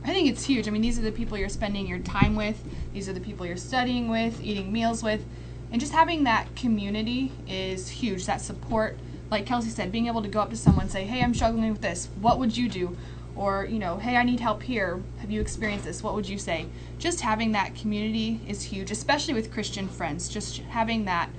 I think it's huge. I mean, these are the people you're spending your time with. These are the people you're studying with, eating meals with. And just having that community is huge, that support. Like Kelsie said, being able to go up to someone and say, "Hey, I'm struggling with this. What would you do?" Or, "Hey, I need help here. Have you experienced this? What would you say?" Just having that community is huge, especially with Christian friends. Just having that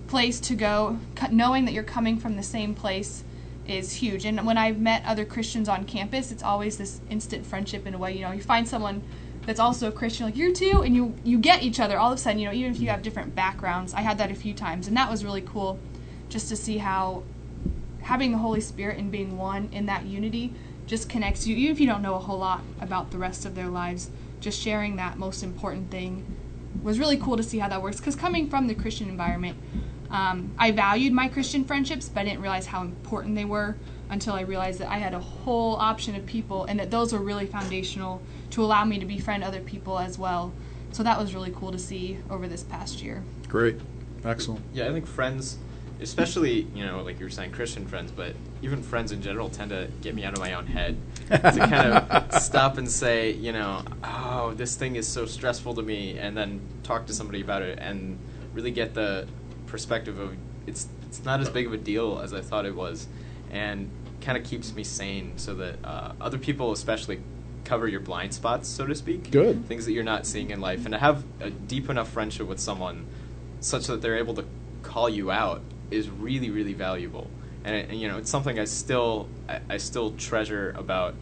place to go, knowing that you're coming from the same place is huge. And when I've met other Christians on campus, it's always this instant friendship in a way. You find someone that's also a Christian, like, "You're too," and you get each other all of a sudden, even if you have different backgrounds. I had that a few times, and that was really cool just to see how having the Holy Spirit and being one in that unity just connects you, even if you don't know a whole lot about the rest of their lives. Just sharing that most important thing was really cool to see how that works, because coming from the Christian environment, I valued my Christian friendships, but I didn't realize how important they were until I realized that I had a whole option of people, and that those were really foundational to allow me to befriend other people as well. So that was really cool to see over this past year. Great. Excellent. Yeah, I think friends especially, like you were saying, Christian friends, but even friends in general tend to get me out of my own head to kind of stop and say, oh, this thing is so stressful to me, and then talk to somebody about it and really get the perspective of it's not as big of a deal as I thought it was, and kind of keeps me sane so that other people especially cover your blind spots, so to speak. Good. Things that you're not seeing in life. And to have a deep enough friendship with someone such that they're able to call you out is really, really valuable. And it's something I still treasure about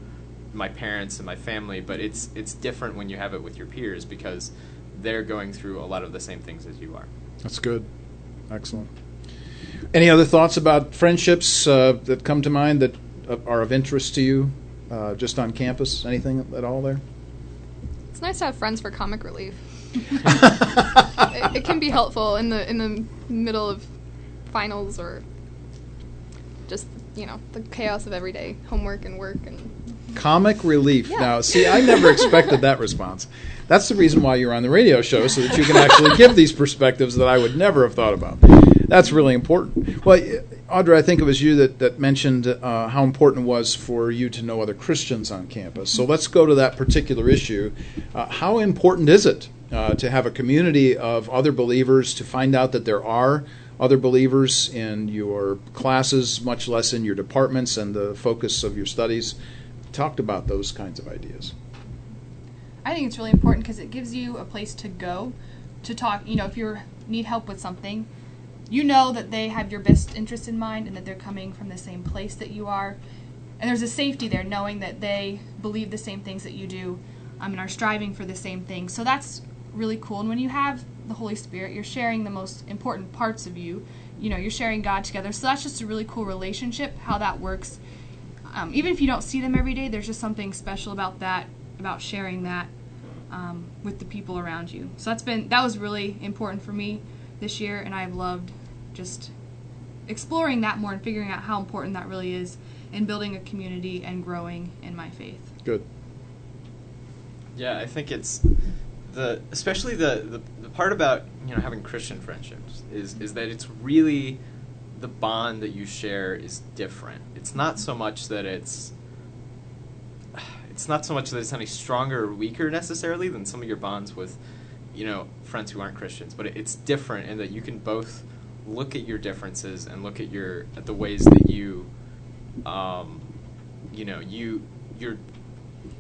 my parents and my family, but it's different when you have it with your peers because they're going through a lot of the same things as you are. That's good. Excellent. Any other thoughts about friendships that come to mind that are of interest to you just on campus? Anything at all there? It's nice to have friends for comic relief. It can be helpful in the middle of finals or just the chaos of everyday homework and work and comic relief. Yeah. Now, see, I never expected that response. That's the reason why you're on the radio show, so that you can actually give these perspectives that I would never have thought about. That's really important. Well, Audra, I think it was you that mentioned how important it was for you to know other Christians on campus. So let's go to that particular issue. How important is it to have a community of other believers, to find out that there are other believers in your classes, much less in your departments and the focus of your studies? Talked about those kinds of ideas. I think it's really important because it gives you a place to go to talk. If you need help with something, that they have your best interest in mind and that they're coming from the same place that you are. And there's a safety there knowing that they believe the same things that you do and are striving for the same things. So that's really cool. And when you have the Holy Spirit, you're sharing the most important parts of you. You're sharing God together. So that's just a really cool relationship, how that works. Even if you don't see them every day, there's just something special about that, about sharing that with the people around you. So that was really important for me this year, and I've loved just exploring that more and figuring out how important that really is in building a community and growing in my faith. Good. Yeah, I think it's especially the part about having Christian friendships is that it's really the bond that you share is different. It's not so much that it's any stronger or weaker necessarily than some of your bonds with friends who aren't Christians, but it's different in that you can both look at your differences and look at the ways that you're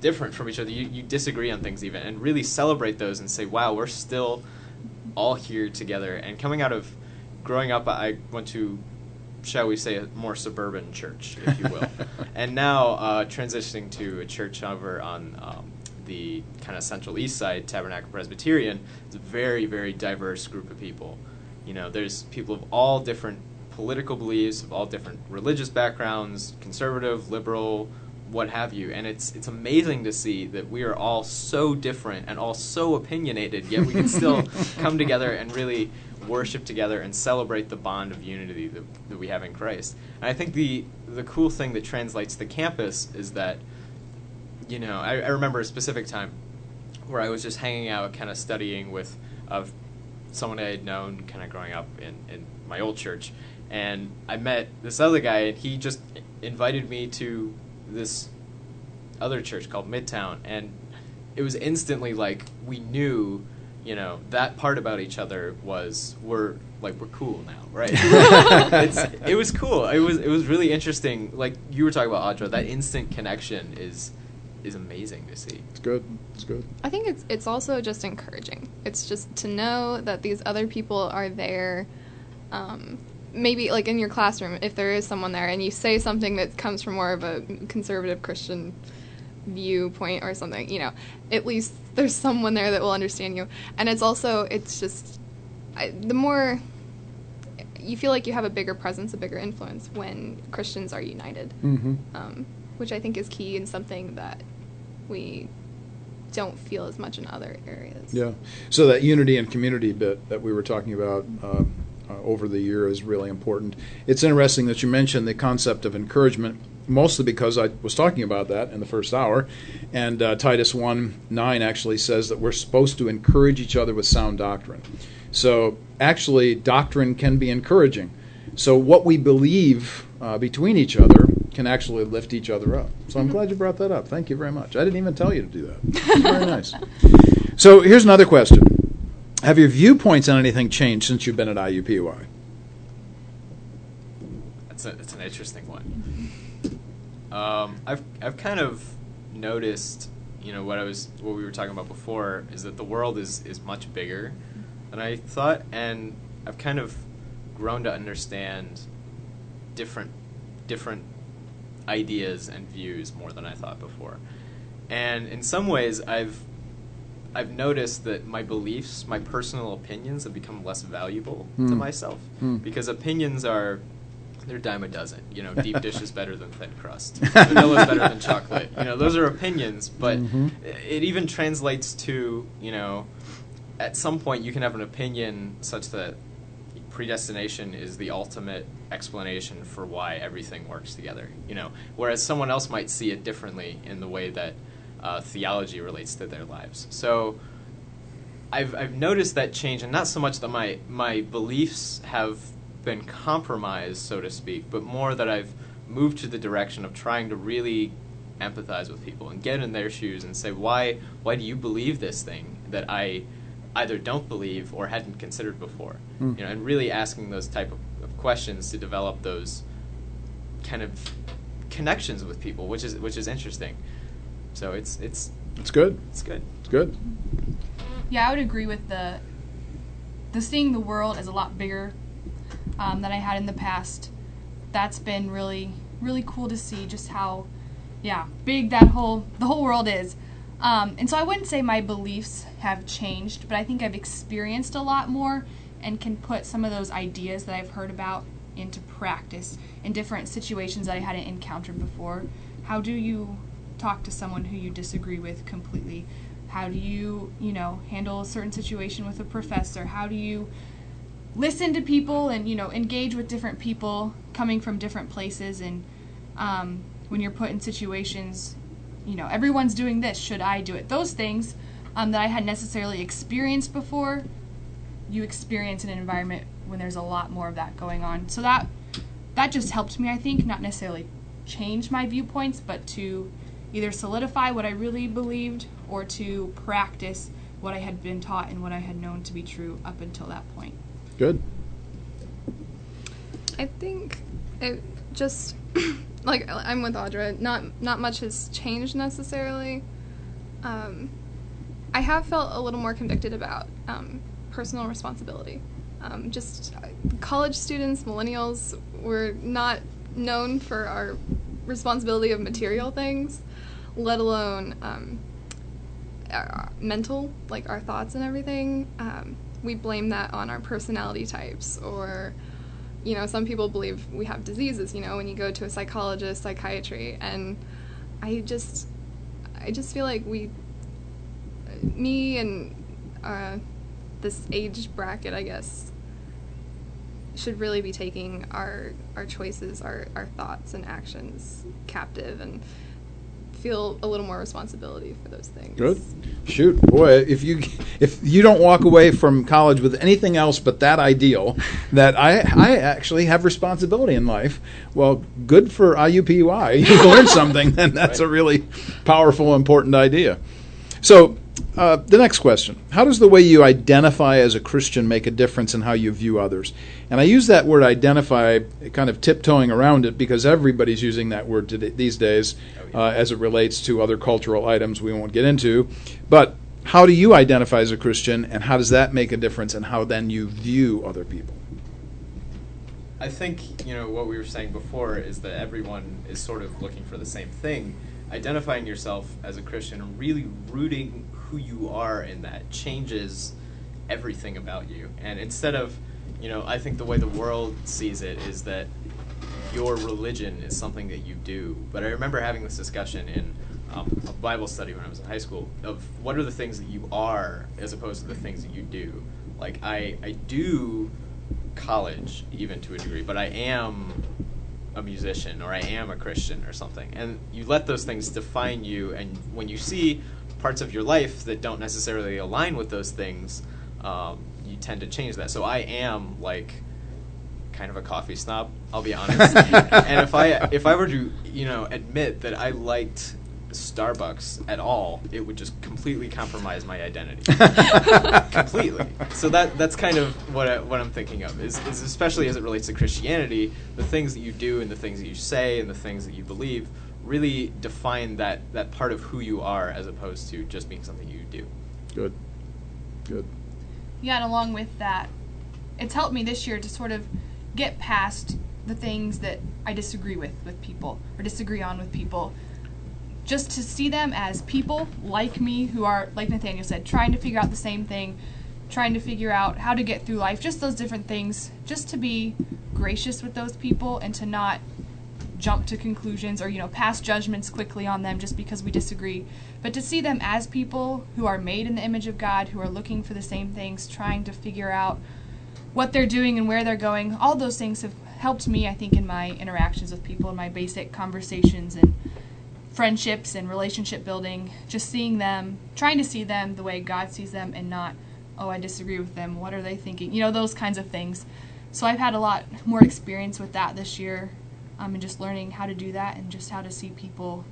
different from each other. You disagree on things even, and really celebrate those and say, wow, we're still all here together. And coming out of growing up, I went to, shall we say, a more suburban church, if you will, and now transitioning to a church over on the kind of Central East Side, Tabernacle Presbyterian. It's a very, very diverse group of people. There's people of all different political beliefs, of all different religious backgrounds, conservative, liberal, what have you. And it's amazing to see that we are all so different and all so opinionated, yet we can still come together and really worship together and celebrate the bond of unity that we have in Christ. And I think the cool thing that translates to campus is that, I remember a specific time where I was just hanging out, kind of studying with someone I had known kind of growing up in my old church, and I met this other guy, and he just invited me to this other church called Midtown, and it was instantly like we knew, that part about each other was we're cool now, right? It was cool. It was really interesting. Like you were talking about, Audra, that instant connection is amazing to see. It's good. I think it's also just encouraging. It's just to know that these other people are there. Maybe like in your classroom, if there is someone there and you say something that comes from more of a conservative Christian viewpoint or something, at least there's someone there that will understand you. And it's just the more you feel like you have a bigger presence, a bigger influence when Christians are united, which I think is key and something that we don't feel as much in other areas. Yeah. So that unity and community bit that we were talking about over the year is really important. It's interesting that you mentioned the concept of encouragement, mostly because I was talking about that in the first hour, and Titus 1:9 actually says that we're supposed to encourage each other with sound doctrine. So actually, doctrine can be encouraging. So what we believe between each other can actually lift each other up. So I'm glad you brought that up. Thank you very much. I didn't even tell you to do that. It's very nice. So here's another question. Have your viewpoints on anything changed since you've been at IUPUI? It's an interesting one. I've kind of noticed, what we were talking about before is that the world is much bigger than I thought, and I've kind of grown to understand different ideas and views more than I thought before. And in some ways, I've noticed that my beliefs, my personal opinions, have become less valuable to myself because opinions they're dime a dozen. Deep dish is better than thin crust. Vanilla is better than chocolate. Those are opinions, but it even translates to, at some point you can have an opinion such that predestination is the ultimate explanation for why everything works together. Whereas someone else might see it differently in the way that theology relates to their lives. So I've noticed that change, and not so much that my beliefs have been compromised, so to speak, but more that I've moved to the direction of trying to really empathize with people and get in their shoes and say, why do you believe this thing that I either don't believe or hadn't considered before? And really asking those type of questions to develop those kind of connections with people, which is interesting. So it's good. It's good. It's good. Yeah, I would agree with the seeing the world as a lot bigger than I had in the past. That's been really, really cool to see just how, big the whole world is. And so I wouldn't say my beliefs have changed, but I think I've experienced a lot more and can put some of those ideas that I've heard about into practice in different situations that I hadn't encountered before. How do you talk to someone who you disagree with completely? How do you, handle a certain situation with a professor? How do you listen to people and, engage with different people coming from different places? And when you're put in situations, everyone's doing this, should I do it? Those things that I hadn't necessarily experienced before, you experience in an environment when there's a lot more of that going on. So that just helped me, I think, not necessarily change my viewpoints, but to either solidify what I really believed or to practice what I had been taught and what I had known to be true up until that point. Good. I think it just, like, I'm with Audra, not much has changed necessarily. I have felt a little more convicted about personal responsibility. Just college students, millennials, we're not known for our responsibility of material things, let alone mental, like our thoughts and everything. We blame that on our personality types, or, some people believe we have diseases, when you go to a psychologist, psychiatry, and I just feel like me and this age bracket, I guess, should really be taking our choices, our thoughts and actions captive and feel a little more responsibility for those things. Good. Shoot, boy, if you don't walk away from college with anything else but that ideal, that I actually have responsibility in life, well, good for IUPUI. You learn something, and that's a really powerful, important idea. So, the next question. How does the way you identify as a Christian make a difference in how you view others? And I use that word identify kind of tiptoeing around it because everybody's using that word these days as it relates to other cultural items we won't get into. But how do you identify as a Christian, and how does that make a difference in how then you view other people? I think, what we were saying before is that everyone is sort of looking for the same thing. Identifying yourself as a Christian and really rooting who you are in that changes everything about you. And instead of, I think the way the world sees it is that your religion is something that you do. But I remember having this discussion in a Bible study when I was in high school of what are the things that you are as opposed to the things that you do. Like, I do college even to a degree, but I am a musician, or I am a Christian or something. And you let those things define you, and when you see parts of your life that don't necessarily align with those things, you tend to change that. So I am, like, kind of a coffee snob, I'll be honest. And if I were to, admit that I liked Starbucks at all, it would just completely compromise my identity. Completely. So that's kind of what I'm thinking of, is especially as it relates to Christianity, the things that you do and the things that you say and the things that you believe really define that part of who you are, as opposed to just being something you do. Good. Yeah, and along with that, it's helped me this year to sort of get past the things that I disagree with people, or disagree on with people. Just to see them as people like me, who are, like Nathaniel said, trying to figure out the same thing, trying to figure out how to get through life, just those different things, just to be gracious with those people and to not jump to conclusions or, pass judgments quickly on them just because we disagree, but to see them as people who are made in the image of God, who are looking for the same things, trying to figure out what they're doing and where they're going. All those things have helped me, I think, in my interactions with people, in my basic conversations and friendships and relationship building, just seeing them, trying to see them the way God sees them and not, oh, I disagree with them, what are they thinking, those kinds of things. So I've had a lot more experience with that this year, and just learning how to do that and just how to see people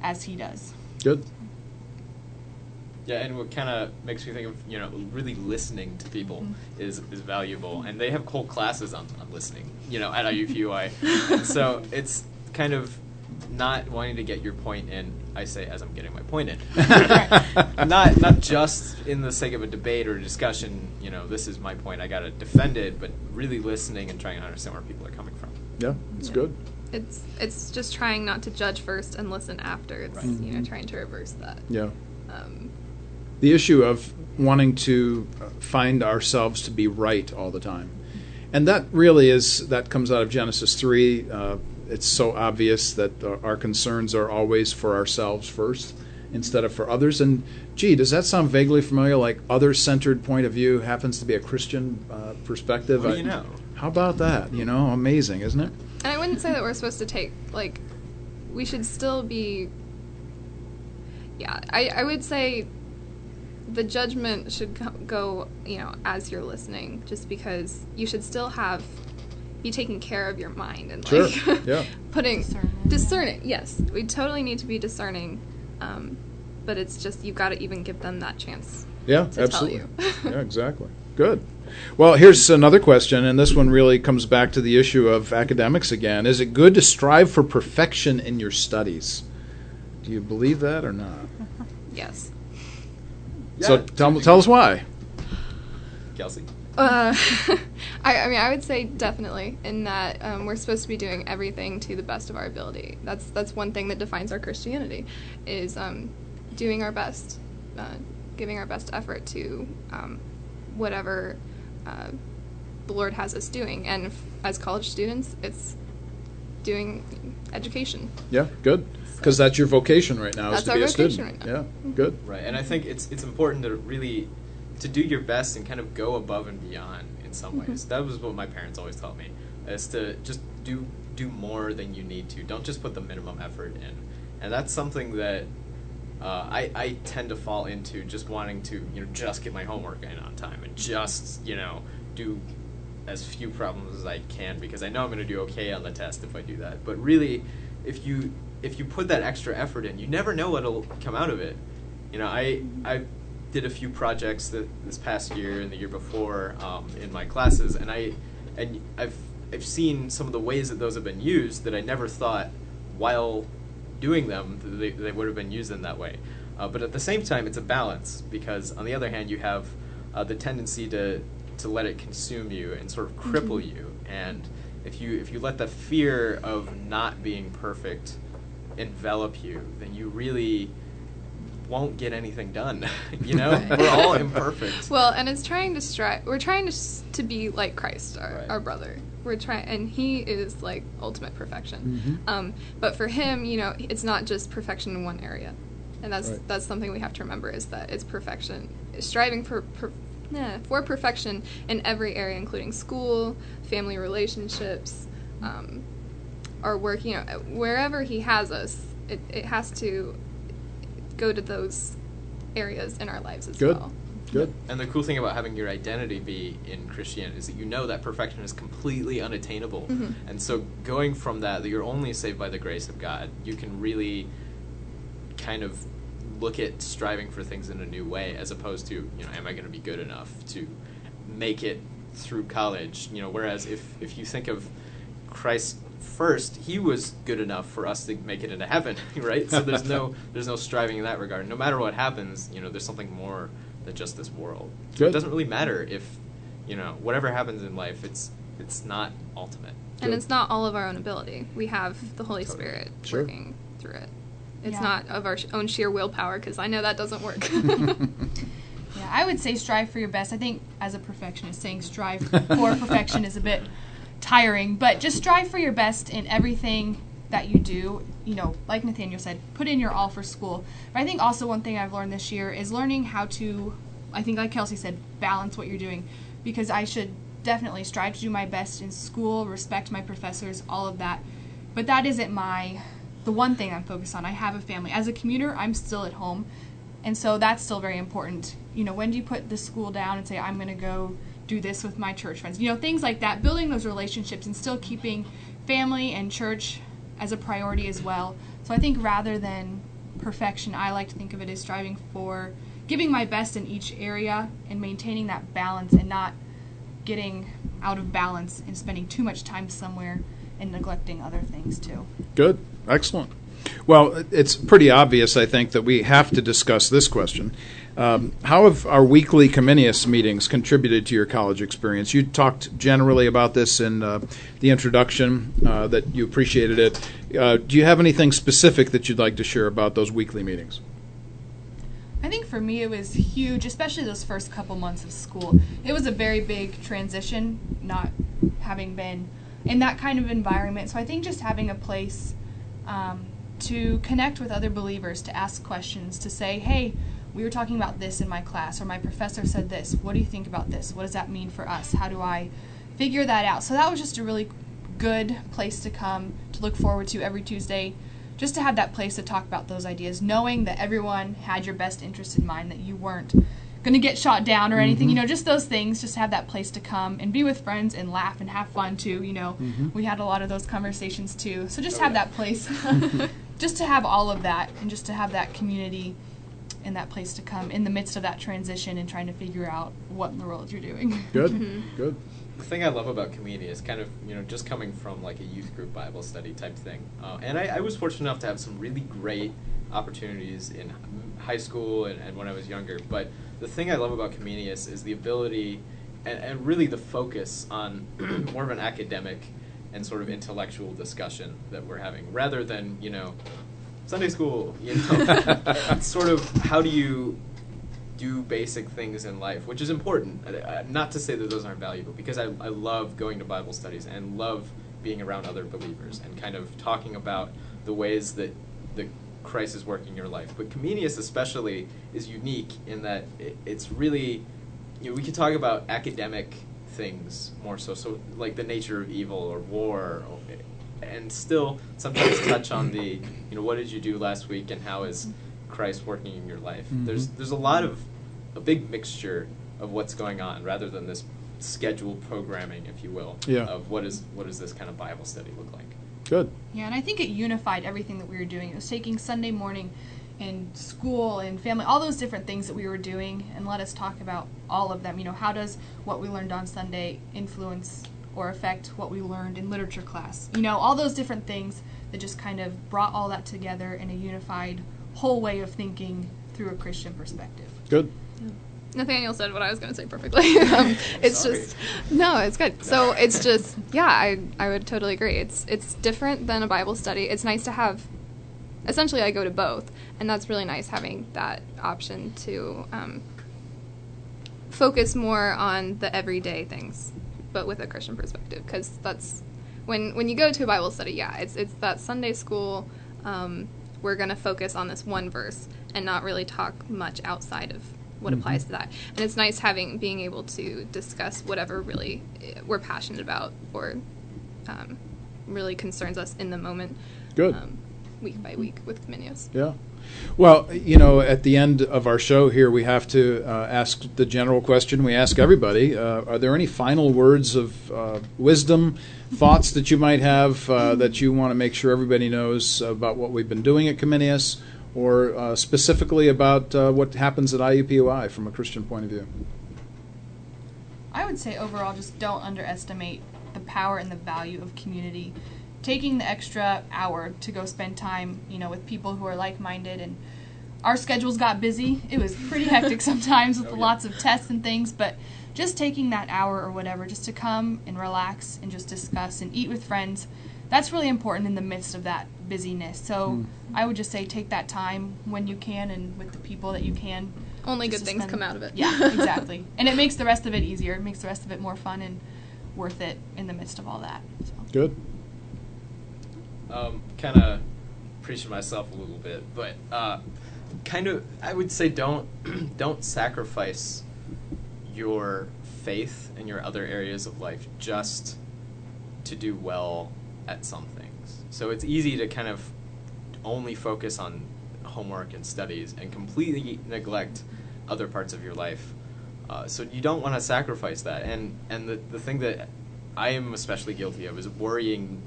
as he does. Good. Yeah, and what kind of makes me think of, really listening to people is valuable. And they have whole classes on listening, at IUPUI. And so it's kind of not wanting to get your point in, I say as I'm getting my point in. Not just in the sake of a debate or a discussion, this is my point, I got to defend it, but really listening and trying to understand where people are coming from. Yeah, it's good. It's just trying not to judge first and listen after. It's, trying to reverse that. Yeah. The issue of wanting to find ourselves to be right all the time. And that really that comes out of Genesis 3. It's so obvious that our concerns are always for ourselves first instead of for others. And, does that sound vaguely familiar, like other-centered point of view happens to be a Christian perspective? What do you know? How about that? Amazing, isn't it? And I wouldn't say that we're supposed to take, we should still be, I would say the judgment should go, as you're listening, just because you should still be taking care of your mind and, sure. Yeah. discerning. Yes, we totally need to be discerning, but it's just, you've got to even give them that chance to absolutely. tell you. Yeah, exactly. Good. Well, here's another question, and this one really comes back to the issue of academics again. Is it good to strive for perfection in your studies? Do you believe that or not? Yes. So tell us why. Kelsie? I would say definitely, in that we're supposed to be doing everything to the best of our ability. That's one thing that defines our Christianity, is doing our best, giving our best effort to whatever the Lord has us doing. And as college students, it's doing education. Yeah, good. Because that's your vocation right now, is to be a student. Right now. Yeah, good. Right, and I think it's important to really to do your best and kind of go above and beyond in some ways. That was what my parents always taught me, is to just do more than you need to. Don't just put the minimum effort in. And that's something that I tend to fall into, just wanting to just get my homework in on time and just do as few problems as I can, because I know I'm going to do okay on the test if I do that. But really, if you put that extra effort in, you never know what'll come out of it. I did a few projects this past year and the year before in my classes, and I've seen some of the ways that those have been used that I never thought while doing them they would have been used in that way. But at the same time, it's a balance, because on the other hand, you have the tendency to let it consume you and sort of cripple you. And if you let the fear of not being perfect envelop you, then you really won't get anything done. We're all imperfect. Well, and it's trying to strive. We're trying to be like Christ, our brother. We're trying, and he is like ultimate perfection. But for him, it's not just perfection in one area, and that's something we have to remember, is that it's perfection, striving for perfection in every area, including school, family relationships, our work. Wherever he has us, it has to go to those areas in our lives as well. Good. And the cool thing about having your identity be in Christianity is that you know that perfection is completely unattainable. Mm-hmm. And so going from that you're only saved by the grace of God, you can really kind of look at striving for things in a new way, as opposed to, am I going to be good enough to make it through college? Whereas if you think of Christ first, he was good enough for us to make it into heaven, right? So there's no striving in that regard. No matter what happens, there's something more than just this world. So it doesn't really matter if, whatever happens in life, it's not ultimate. And it's not all of our own ability. We have the Holy Spirit working through it. It's not of our own sheer willpower, because I know that doesn't work. Yeah, I would say strive for your best. I think as a perfectionist, saying strive for perfection is a bit tiring, but just strive for your best in everything that you do. Like Nathaniel said, put in your all for school. But I think also one thing I've learned this year is learning how to, I think like Kelsie said, balance what you're doing, because I should definitely strive to do my best in school, respect my professors, all of that. But that isn't the one thing I'm focused on. I have a family. As a commuter, I'm still at home, and so that's still very important. When do you put the school down and say, I'm going to go do this with my church friends? Things like that, building those relationships and still keeping family and church as a priority as well. So I think rather than perfection, I like to think of it as striving for giving my best in each area and maintaining that balance and not getting out of balance and spending too much time somewhere and neglecting other things too. Good. Excellent. Well, it's pretty obvious, I think, that we have to discuss this question. How have our weekly Comenius meetings contributed to your college experience? You talked generally about this in the introduction, that you appreciated it. Do you have anything specific that you'd like to share about those weekly meetings? I think for me it was huge, especially those first couple months of school. It was a very big transition, not having been in that kind of environment. So I think just having a place to connect with other believers, to ask questions, to say, hey, we were talking about this in my class, or my professor said this. What do you think about this? What does that mean for us? How do I figure that out? So that was just a really good place to come, to look forward to every Tuesday, just to have that place to talk about those ideas, knowing that everyone had your best interest in mind, that you weren't going to get shot down or anything, just those things, just have that place to come and be with friends and laugh and have fun too, We had a lot of those conversations too. So just have that place, just to have all of that, and just to have that community and that place to come in the midst of that transition and trying to figure out what in the world you're doing. Good, good. The thing I love about Comenius is kind of, just coming from like a youth group Bible study type thing. And I was fortunate enough to have some really great opportunities in high school and when I was younger. But the thing I love about Comenius is the ability and really the focus on more of an academic and sort of intellectual discussion that we're having, rather than, Sunday school, sort of how do you do basic things in life, which is important. Not to say that those aren't valuable, because I love going to Bible studies and love being around other believers and kind of talking about the ways that Christ is working in your life. But Comenius especially is unique in that it's really, we could talk about academic things more so like the nature of evil or war, and still sometimes touch on the, what did you do last week and how is Christ working in your life. There's a big mixture of what's going on, rather than this scheduled programming, if you will, of what does this kind of Bible study look like. Good. Yeah, and I think it unified everything that we were doing. It was taking Sunday morning and school and family, all those different things that we were doing, and let us talk about all of them. How does what we learned on Sunday influence or affect what we learned in literature class? All those different things that just kind of brought all that together in a unified whole way of thinking through a Christian perspective. Good. Nathaniel said what I was going to say perfectly. It's good. So it's just, I would totally agree. It's different than a Bible study. It's nice to have, essentially I go to both, and that's really nice having that option to focus more on the everyday things, but with a Christian perspective, because that's, when you go to a Bible study, it's that Sunday school, we're going to focus on this one verse and not really talk much outside of what applies to that. And it's nice being able to discuss whatever really we're passionate about or really concerns us in the moment. Good. week by week with Comenius. Yeah. Well, at the end of our show here, we have to ask the general question we ask everybody. Are there any final words of wisdom, thoughts that you might have that you want to make sure everybody knows about what we've been doing at Comenius, or specifically about what happens at IUPUI from a Christian point of view? I would say overall, just don't underestimate the power and the value of community. Taking the extra hour to go spend time, with people who are like-minded, and our schedules got busy. It was pretty hectic sometimes with lots of tests and things, but just taking that hour or whatever just to come and relax and just discuss and eat with friends, that's really important in the midst of that busyness. So I would just say take that time when you can and with the people that you can. Only good things come out of it. Yeah, exactly. And it makes the rest of it easier. It makes the rest of it more fun and worth it in the midst of all that. So. Good. Kind of preaching myself a little bit, but I would say don't sacrifice your faith in your other areas of life just to do well at some things. So it's easy to kind of only focus on homework and studies and completely neglect other parts of your life. So you don't want to sacrifice that. And the thing that I am especially guilty of is worrying,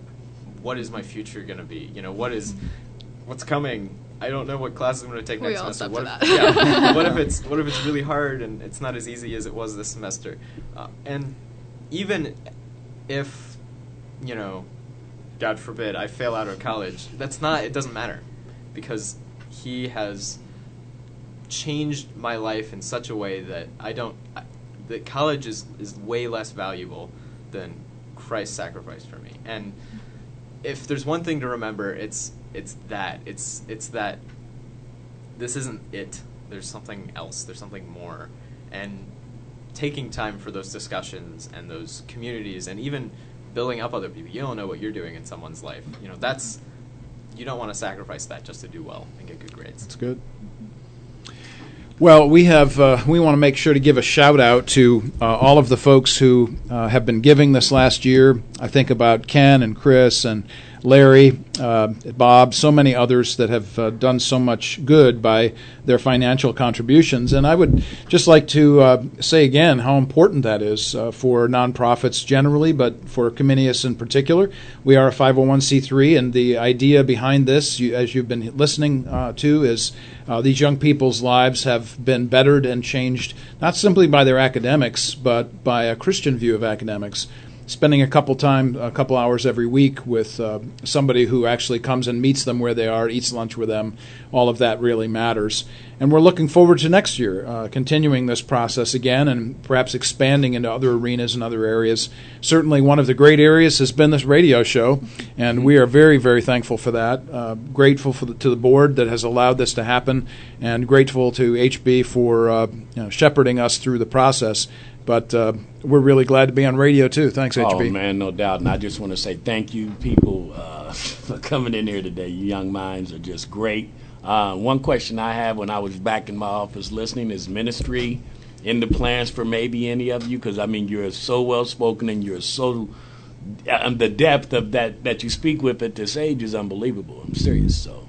what is my future going to be? What's coming? I don't know what classes I'm going to take next semester. What if it's really hard and it's not as easy as it was this semester? And even if, God forbid, I fail out of college, it doesn't matter, because He has changed my life in such a way that that college is way less valuable than Christ's sacrifice for me. And if there's one thing to remember, it's that this isn't it. There's something else. There's something more. And taking time for those discussions and those communities, and even building up other people. You don't know what you're doing in someone's life. You don't want to sacrifice that just to do well and get good grades. That's good. Well, we want to make sure to give a shout out to all of the folks who have been giving this last year. I think about Ken and Chris and Larry, Bob, so many others that have done so much good by their financial contributions. And I would just like to say again how important that is for nonprofits generally, but for Comenius in particular. We are a 501c3, and the idea behind this, as you've been listening to, is these young people's lives have been bettered and changed not simply by their academics, but by a Christian view of academics. Spending a couple hours every week with somebody who actually comes and meets them where they are, eats lunch with them, all of that really matters. And we're looking forward to next year, continuing this process again and perhaps expanding into other arenas and other areas. Certainly one of the great areas has been this radio show, and we are very, very thankful for that. Grateful to the board that has allowed this to happen, and grateful to HB for shepherding us through the process. But we're really glad to be on radio, too. Thanks, HB. Oh, man, no doubt. And I just want to say thank you, people, for coming in here today. You young minds are just great. One question I have when I was back in my office listening, is ministry in the plans for maybe any of you? Because, you're so well-spoken and you're so the depth of that you speak with at this age is unbelievable. I'm serious, so.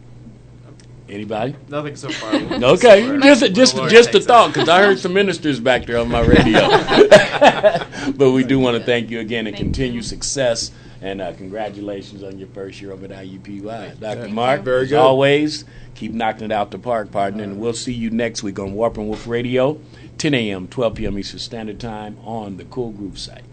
Anybody? Nothing so far. Okay, just a thought, because I heard some ministers back there on my radio. But we do want to thank you again and continue success, and congratulations on your first year over at IUPUI. Dr. Mark, very good. As always, keep knocking it out the park, partner, and we'll see you next week on Warp and Woof Radio, 10 a.m., 12 p.m. Eastern Standard Time on the Cool Groove site.